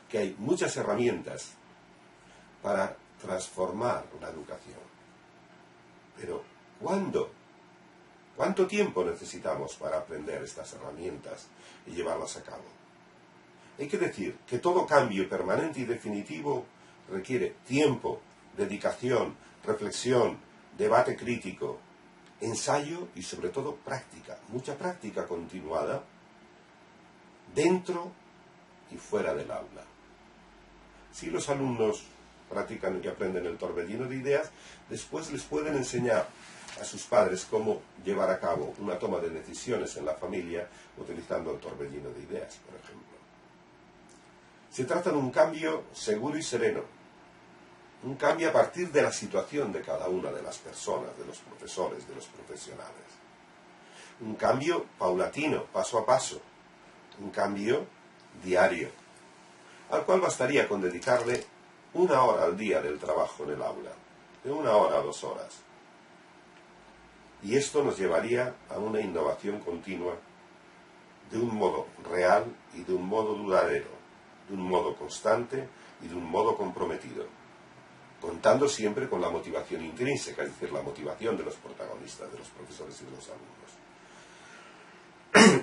que hay muchas herramientas para transformar la educación. Pero, ¿cuándo? ¿Cuánto tiempo necesitamos para aprender estas herramientas y llevarlas a cabo? Hay que decir que todo cambio permanente y definitivo requiere tiempo, dedicación, reflexión, debate crítico, ensayo y sobre todo práctica, mucha práctica continuada dentro y fuera del aula. Si los alumnos practican y aprenden el torbellino de ideas, después les pueden enseñar a sus padres cómo llevar a cabo una toma de decisiones en la familia utilizando el torbellino de ideas, por ejemplo. Se trata de un cambio seguro y sereno, un cambio a partir de la situación de cada una de las personas, de los profesores, de los profesionales. Un cambio paulatino, paso a paso, un cambio diario, al cual bastaría con dedicarle 1 hora al día del trabajo en el aula, de 1 hora a 2 horas. Y esto nos llevaría a una innovación continua de un modo real y de un modo duradero, de un modo constante y de un modo comprometido, contando siempre con la motivación intrínseca, es decir, la motivación de los protagonistas, de los profesores y de los alumnos.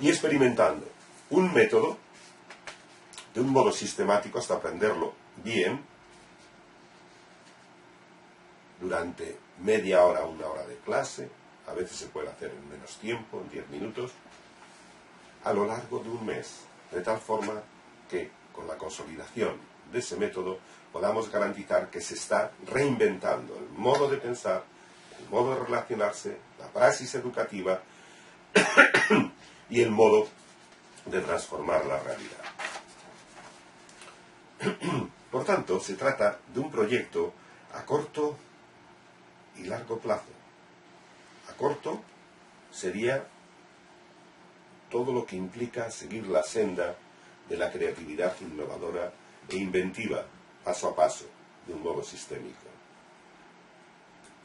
Y experimentando un método de un modo sistemático hasta aprenderlo bien, durante media hora, 1 hora de clase, a veces se puede hacer en menos tiempo, en 10 minutos, a lo largo de un mes, de tal forma que con la consolidación de ese método podamos garantizar que se está reinventando el modo de pensar, el modo de relacionarse, la praxis educativa y el modo de transformar la realidad. Por tanto, se trata de un proyecto a corto y largo plazo. A corto sería todo lo que implica seguir la senda de la creatividad innovadora e inventiva, paso a paso, de un modo sistémico.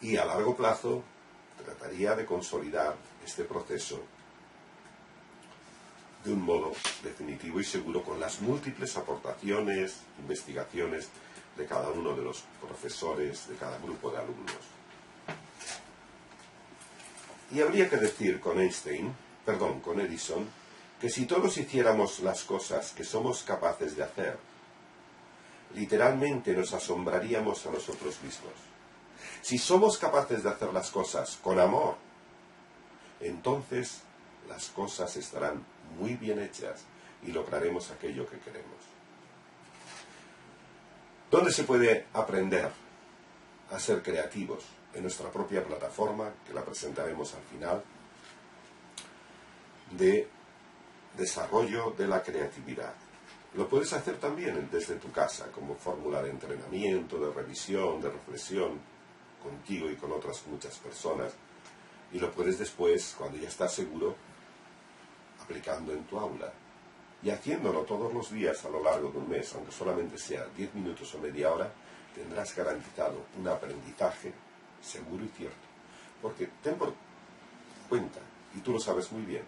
Y a largo plazo trataría de consolidar este proceso de un modo definitivo y seguro con las múltiples aportaciones, investigaciones de cada uno de los profesores, de cada grupo de alumnos. Y habría que decir con Edison, que si todos hiciéramos las cosas que somos capaces de hacer, literalmente nos asombraríamos a nosotros mismos. Si somos capaces de hacer las cosas con amor, entonces las cosas estarán muy bien hechas y lograremos aquello que queremos. ¿Dónde se puede aprender a ser creativos? En nuestra propia plataforma, que la presentaremos al final, de desarrollo de la creatividad. Lo puedes hacer también desde tu casa, como fórmula de entrenamiento, de revisión, de reflexión, contigo y con otras muchas personas. Y lo puedes después, cuando ya estás seguro, aplicando en tu aula. Y haciéndolo todos los días a lo largo de un mes, aunque solamente sea 10 minutos o media hora, tendrás garantizado un aprendizaje seguro y cierto. Porque ten por cuenta, y tú lo sabes muy bien,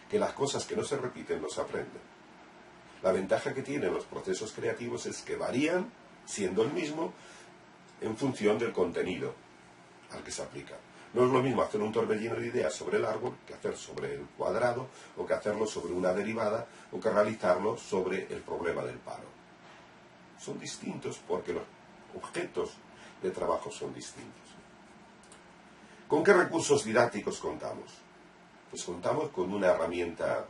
que las cosas que no se repiten no se aprenden. La ventaja que tienen los procesos creativos es que varían, siendo el mismo, en función del contenido al que se aplica. No es lo mismo hacer un torbellino de ideas sobre el árbol que hacer sobre el cuadrado, o que hacerlo sobre una derivada, o que realizarlo sobre el problema del paro. Son distintos porque los objetos de trabajo son distintos. ¿Con qué recursos didácticos contamos? Pues contamos con una herramienta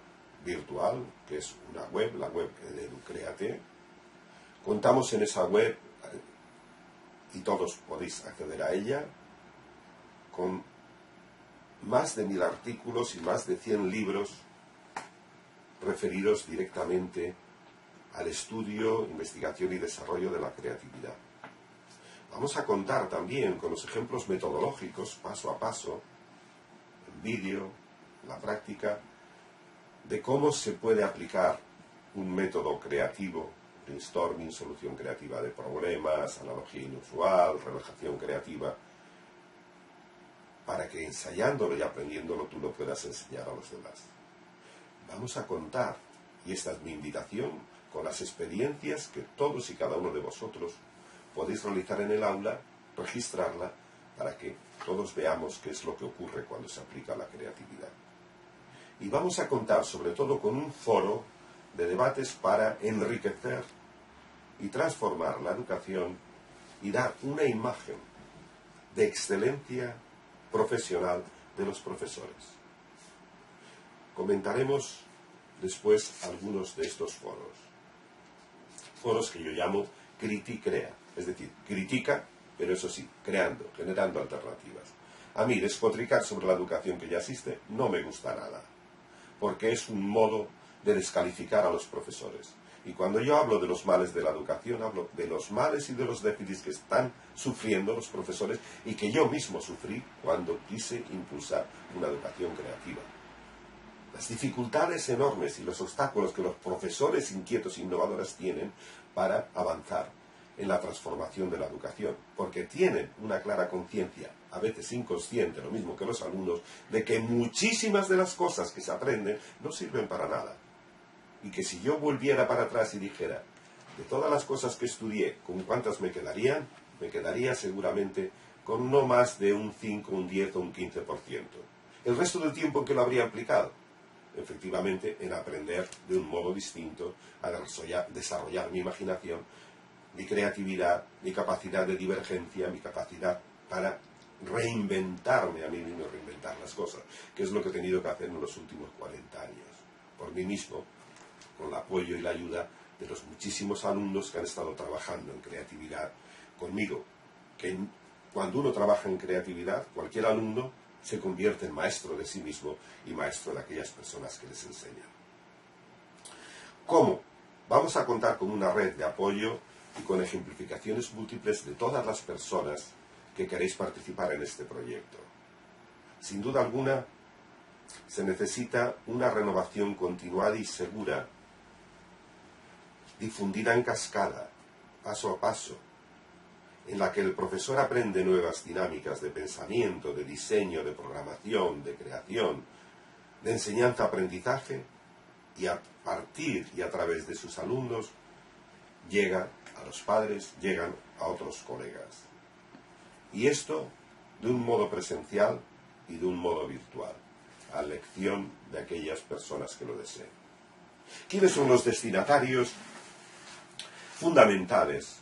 virtual, que es una web, la web de Educréate. Contamos en esa web, y todos podéis acceder a ella, con más de 1000 artículos y más de 100 libros referidos directamente al estudio, investigación y desarrollo de la creatividad. Vamos a contar también con los ejemplos metodológicos, paso a paso, en vídeo, en la práctica, de cómo se puede aplicar un método creativo, brainstorming, solución creativa de problemas, analogía inusual, relajación creativa, para que ensayándolo y aprendiéndolo tú lo puedas enseñar a los demás. Vamos a contar, y esta es mi invitación, con las experiencias que todos y cada uno de vosotros podéis realizar en el aula, registrarla, para que todos veamos qué es lo que ocurre cuando se aplica la creatividad. Y vamos a contar sobre todo con un foro de debates para enriquecer y transformar la educación y dar una imagen de excelencia profesional de los profesores. Comentaremos después algunos de estos foros. Foros que yo llamo criticrea, es decir, critica, pero eso sí, creando, generando alternativas. A mí despotricar sobre la educación que ya existe no me gusta nada, porque es un modo de descalificar a los profesores. Y cuando yo hablo de los males de la educación, hablo de los males y de los déficits que están sufriendo los profesores y que yo mismo sufrí cuando quise impulsar una educación creativa. Las dificultades enormes y los obstáculos que los profesores inquietos e innovadores tienen para avanzar en la transformación de la educación, porque tienen una clara conciencia, a veces inconsciente, lo mismo que los alumnos, de que muchísimas de las cosas que se aprenden no sirven para nada. Y que si yo volviera para atrás y dijera, de todas las cosas que estudié, ¿con cuántas me quedarían? Me quedaría seguramente con no más de un 5, un 10 o un 15%. El resto del tiempo en que lo habría aplicado, efectivamente, en aprender de un modo distinto, a desarrollar mi imaginación, mi creatividad, mi capacidad de divergencia, mi capacidad para reinventarme a mí mismo, reinventar las cosas, que es lo que he tenido que hacer en los últimos 40 años, por mí mismo, con el apoyo y la ayuda de los muchísimos alumnos que han estado trabajando en creatividad conmigo, que cuando uno trabaja en creatividad, cualquier alumno se convierte en maestro de sí mismo y maestro de aquellas personas que les enseñan. ¿Cómo? Vamos a contar con una red de apoyo y con ejemplificaciones múltiples de todas las personas que queréis participar en este proyecto. Sin duda alguna, se necesita una renovación continuada y segura, difundida en cascada, paso a paso, en la que el profesor aprende nuevas dinámicas de pensamiento, de diseño, de programación, de creación, de enseñanza-aprendizaje, y a partir y a través de sus alumnos llega a los padres, llegan a otros colegas. Y esto de un modo presencial y de un modo virtual, a elección de aquellas personas que lo deseen. ¿Quiénes son los destinatarios fundamentales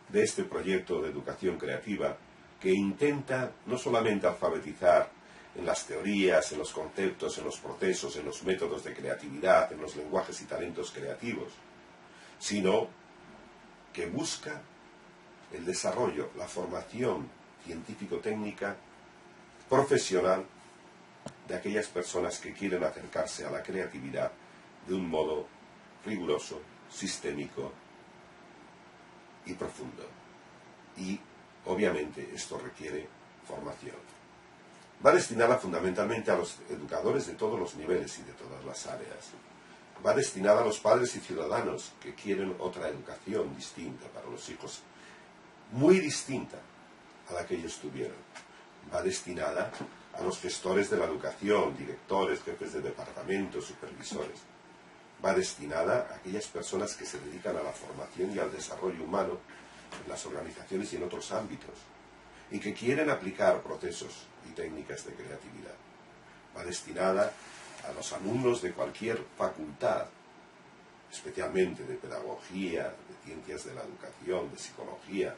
de este proyecto de educación creativa que intenta no solamente alfabetizar en las teorías, en los conceptos, en los procesos, en los métodos de creatividad, en los lenguajes y talentos creativos, sino que busca el desarrollo, la formación científico-técnica profesional de aquellas personas que quieren acercarse a la creatividad de un modo riguroso, sistémico y profundo. Y, obviamente, esto requiere formación. Va destinada fundamentalmente a los educadores de todos los niveles y de todas las áreas. Va destinada a los padres y ciudadanos que quieren otra educación distinta para los hijos, muy distinta a la que ellos tuvieron. Va destinada a los gestores de la educación, directores, jefes de departamentos, supervisores. Va destinada a aquellas personas que se dedican a la formación y al desarrollo humano en las organizaciones y en otros ámbitos, y que quieren aplicar procesos y técnicas de creatividad. Va destinada a los alumnos de cualquier facultad, especialmente de pedagogía, de ciencias de la educación, de psicología,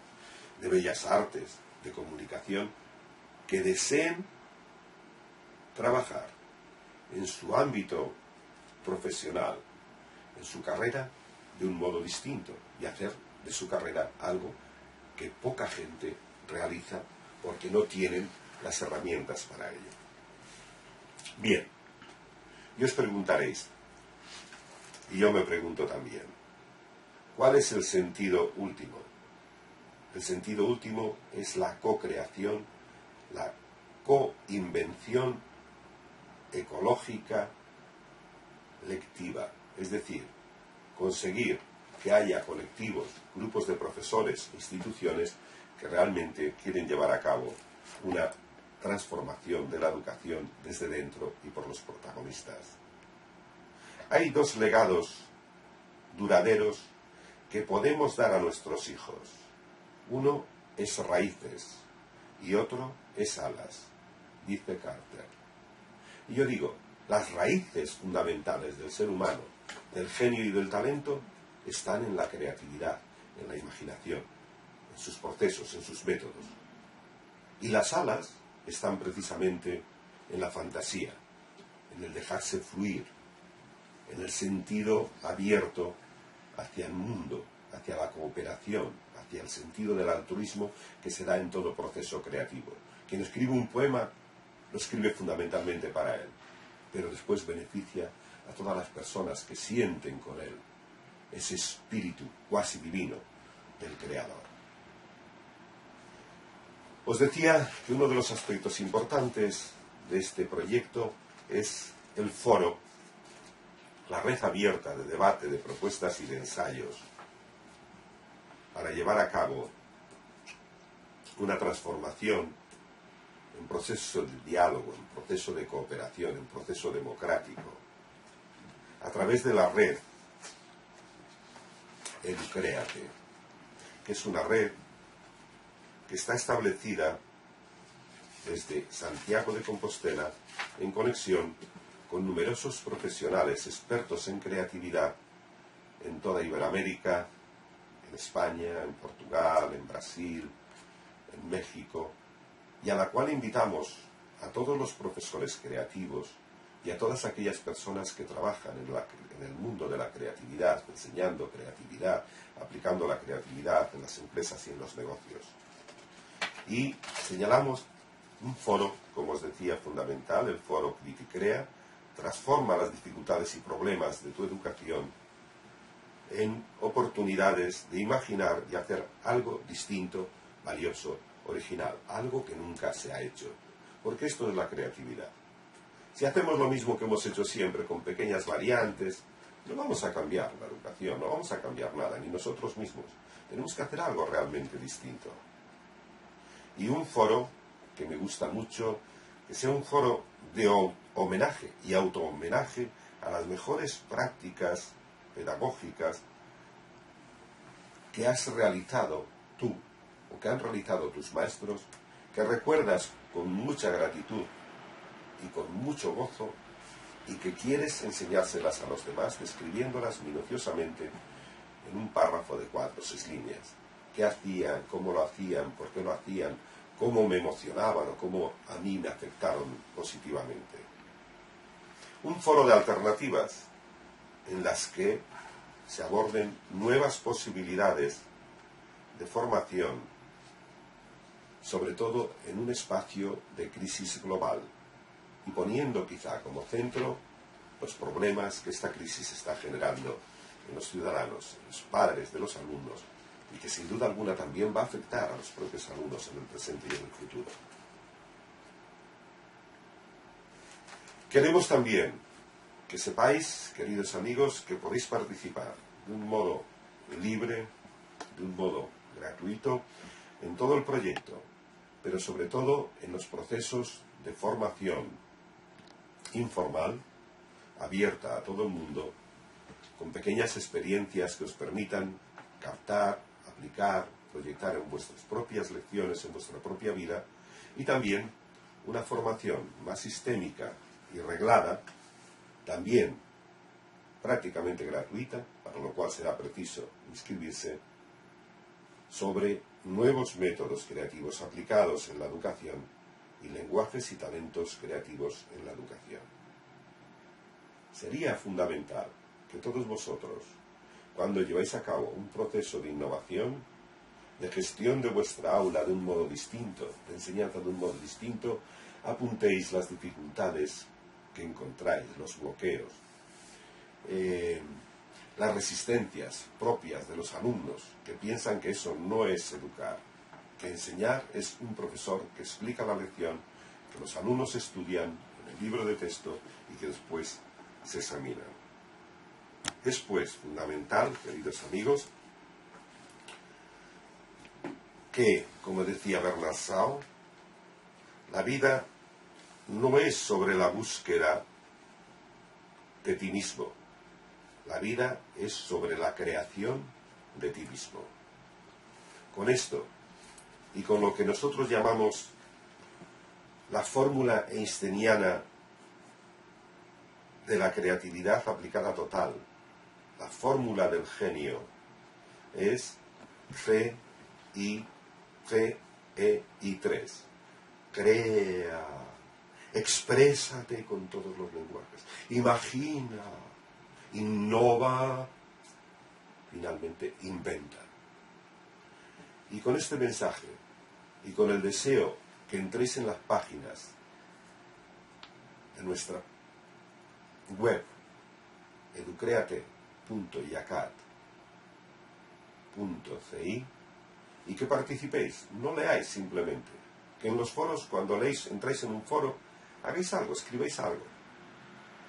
de bellas artes, de comunicación, que deseen trabajar en su ámbito profesional, en su carrera, de un modo distinto y hacer de su carrera algo que poca gente realiza porque no tienen las herramientas para ello. Bien, y os preguntaréis, y yo me pregunto también, ¿cuál es el sentido último? El sentido último es la co-creación, la co-invención ecológica lectiva, es decir, conseguir que haya colectivos, grupos de profesores, instituciones que realmente quieren llevar a cabo una transformación de la educación desde dentro y por los protagonistas. Hay dos legados duraderos que podemos dar a nuestros hijos. Uno es raíces y otro es alas, dice Carter. Y yo digo, las raíces fundamentales del ser humano, del genio y del talento, están en la creatividad, en la imaginación, en sus procesos, en sus métodos. Y las alas están precisamente en la fantasía, en el dejarse fluir, en el sentido abierto hacia el mundo, hacia la cooperación, hacia el sentido del altruismo que se da en todo proceso creativo. Quien escribe un poema lo escribe fundamentalmente para él, pero después beneficia a todas las personas que sienten con él ese espíritu cuasi divino del creador. Os decía que uno de los aspectos importantes de este proyecto es el foro, la red abierta de debate, de propuestas y de ensayos para llevar a cabo una transformación en proceso de diálogo, en proceso de cooperación, en proceso democrático, a través de la red Educréate, que es una red que está establecida desde Santiago de Compostela en conexión con numerosos profesionales expertos en creatividad en toda Iberoamérica, en España, en Portugal, en Brasil, en México, y a la cual invitamos a todos los profesores creativos y a todas aquellas personas que trabajan en el mundo de la creatividad, enseñando creatividad, aplicando la creatividad en las empresas y en los negocios. Y señalamos un foro, como os decía, fundamental, el foro Criticrea, transforma las dificultades y problemas de tu educación en oportunidades de imaginar y hacer algo distinto, valioso, original, algo que nunca se ha hecho, porque esto es la creatividad. Si hacemos lo mismo que hemos hecho siempre, con pequeñas variantes, no vamos a cambiar la educación, no vamos a cambiar nada, ni nosotros mismos. Tenemos que hacer algo realmente distinto. Y un foro que me gusta mucho, que sea un foro de homenaje y auto-homenaje a las mejores prácticas pedagógicas que has realizado tú, o que han realizado tus maestros, que recuerdas con mucha gratitud y con mucho gozo, y que quieres enseñárselas a los demás, describiéndolas minuciosamente en un párrafo de 4 o 6 líneas. qué hacían, cómo lo hacían, por qué lo hacían, cómo me emocionaban o cómo a mí me afectaron positivamente. Un foro de alternativas en las que se aborden nuevas posibilidades de formación, sobre todo en un espacio de crisis global, y poniendo quizá como centro los problemas que esta crisis está generando en los ciudadanos, en los padres de los alumnos, y que sin duda alguna también va a afectar a los propios alumnos en el presente y en el futuro. Queremos también que sepáis, queridos amigos, que podéis participar de un modo libre, de un modo gratuito, en todo el proyecto, pero sobre todo en los procesos de formación informal, abierta a todo el mundo, con pequeñas experiencias que os permitan captar, aplicar, proyectar en vuestras propias lecciones, en vuestra propia vida, y también una formación más sistémica y reglada, también prácticamente gratuita, para lo cual será preciso inscribirse, sobre nuevos métodos creativos aplicados en la educación y lenguajes y talentos creativos en la educación. Sería fundamental que todos vosotros, cuando lleváis a cabo un proceso de innovación, de gestión de vuestra aula de un modo distinto, de enseñanza de un modo distinto, apuntéis las dificultades que encontráis, los bloqueos, las resistencias propias de los alumnos que piensan que eso no es educar, que enseñar es un profesor que explica la lección, que los alumnos estudian en el libro de texto y que después se examinan. Es pues fundamental, queridos amigos, que, como decía Bernard Shaw, la vida no es sobre la búsqueda de ti mismo. La vida es sobre la creación de ti mismo. Con esto, y con lo que nosotros llamamos la fórmula einsteiniana de la creatividad aplicada total, la fórmula del genio, es CI3. Crea, exprésate con todos los lenguajes, imagina, innova, finalmente inventa. Y con este mensaje, y con el deseo que entréis en las páginas de nuestra web, educreate.iacat.ci, y que participéis, no leáis simplemente, que en los foros, cuando leéis, entráis en un foro, hagáis algo, escribáis algo,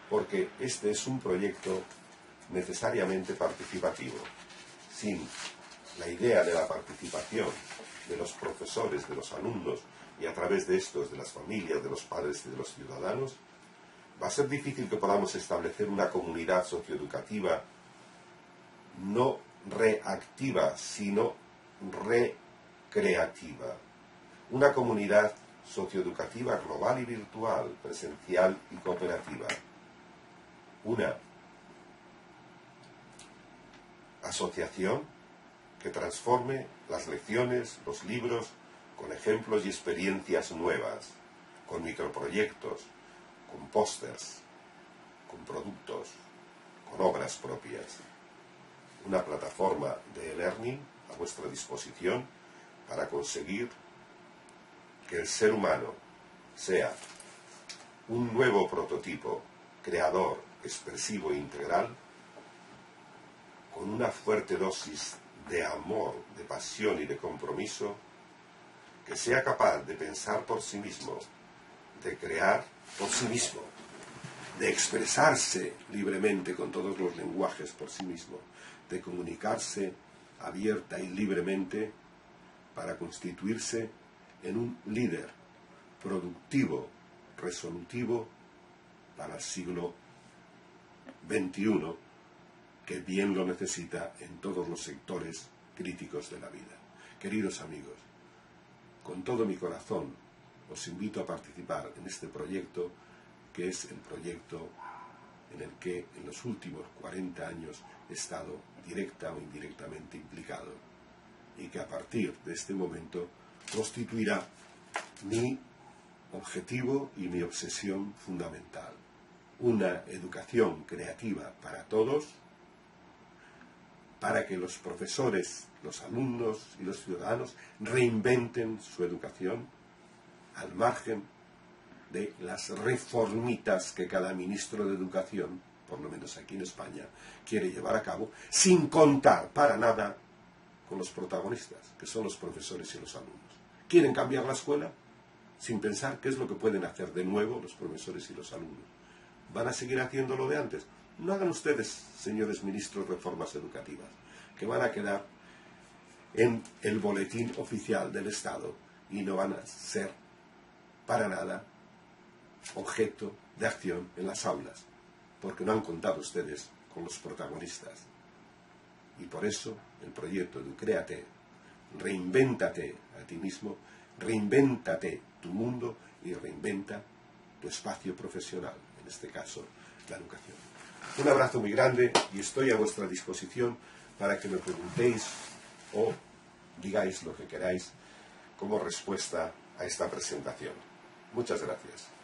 porque este es un proyecto necesariamente participativo. Sin la idea de la participación de los profesores, de los alumnos, y a través de estos, de las familias, de los padres y de los ciudadanos, va a ser difícil que podamos establecer una comunidad socioeducativa no reactiva, sino recreativa. Una comunidad socioeducativa global y virtual, presencial y cooperativa. Una asociación que transforme las lecciones, los libros, con ejemplos y experiencias nuevas, con microproyectos, con pósters, con productos, con obras propias. Una plataforma de e-learning a vuestra disposición para conseguir que el ser humano sea un nuevo prototipo creador, expresivo e integral, con una fuerte dosis de amor, de pasión y de compromiso, que sea capaz de pensar por sí mismo, de crear por sí mismo, de expresarse libremente con todos los lenguajes por sí mismo, de comunicarse abierta y libremente para constituirse en un líder productivo, resolutivo para el siglo XXI, que bien lo necesita en todos los sectores críticos de la vida. Queridos amigos, con todo mi corazón os invito a participar en este proyecto, que es el proyecto en el que en los últimos 40 años he estado directa o indirectamente implicado, y que a partir de este momento constituirá mi objetivo y mi obsesión fundamental. Una educación creativa para todos, para que los profesores, los alumnos y los ciudadanos reinventen su educación al margen de las reformitas que cada ministro de Educación, por lo menos aquí en España, quiere llevar a cabo, sin contar para nada con los protagonistas, que son los profesores y los alumnos. ¿Quieren cambiar la escuela? Sin pensar qué es lo que pueden hacer de nuevo los profesores y los alumnos. ¿Van a seguir haciendo lo de antes? No hagan ustedes, señores ministros, reformas educativas, que van a quedar en el boletín oficial del Estado y no van a ser para nada objeto de acción en las aulas, porque no han contado ustedes con los protagonistas. Y por eso el proyecto Educréate, reinvéntate a ti mismo, reinvéntate tu mundo y reinventa tu espacio profesional, en este caso la educación. Un abrazo muy grande y estoy a vuestra disposición para que me preguntéis o digáis lo que queráis como respuesta a esta presentación. Muchas gracias.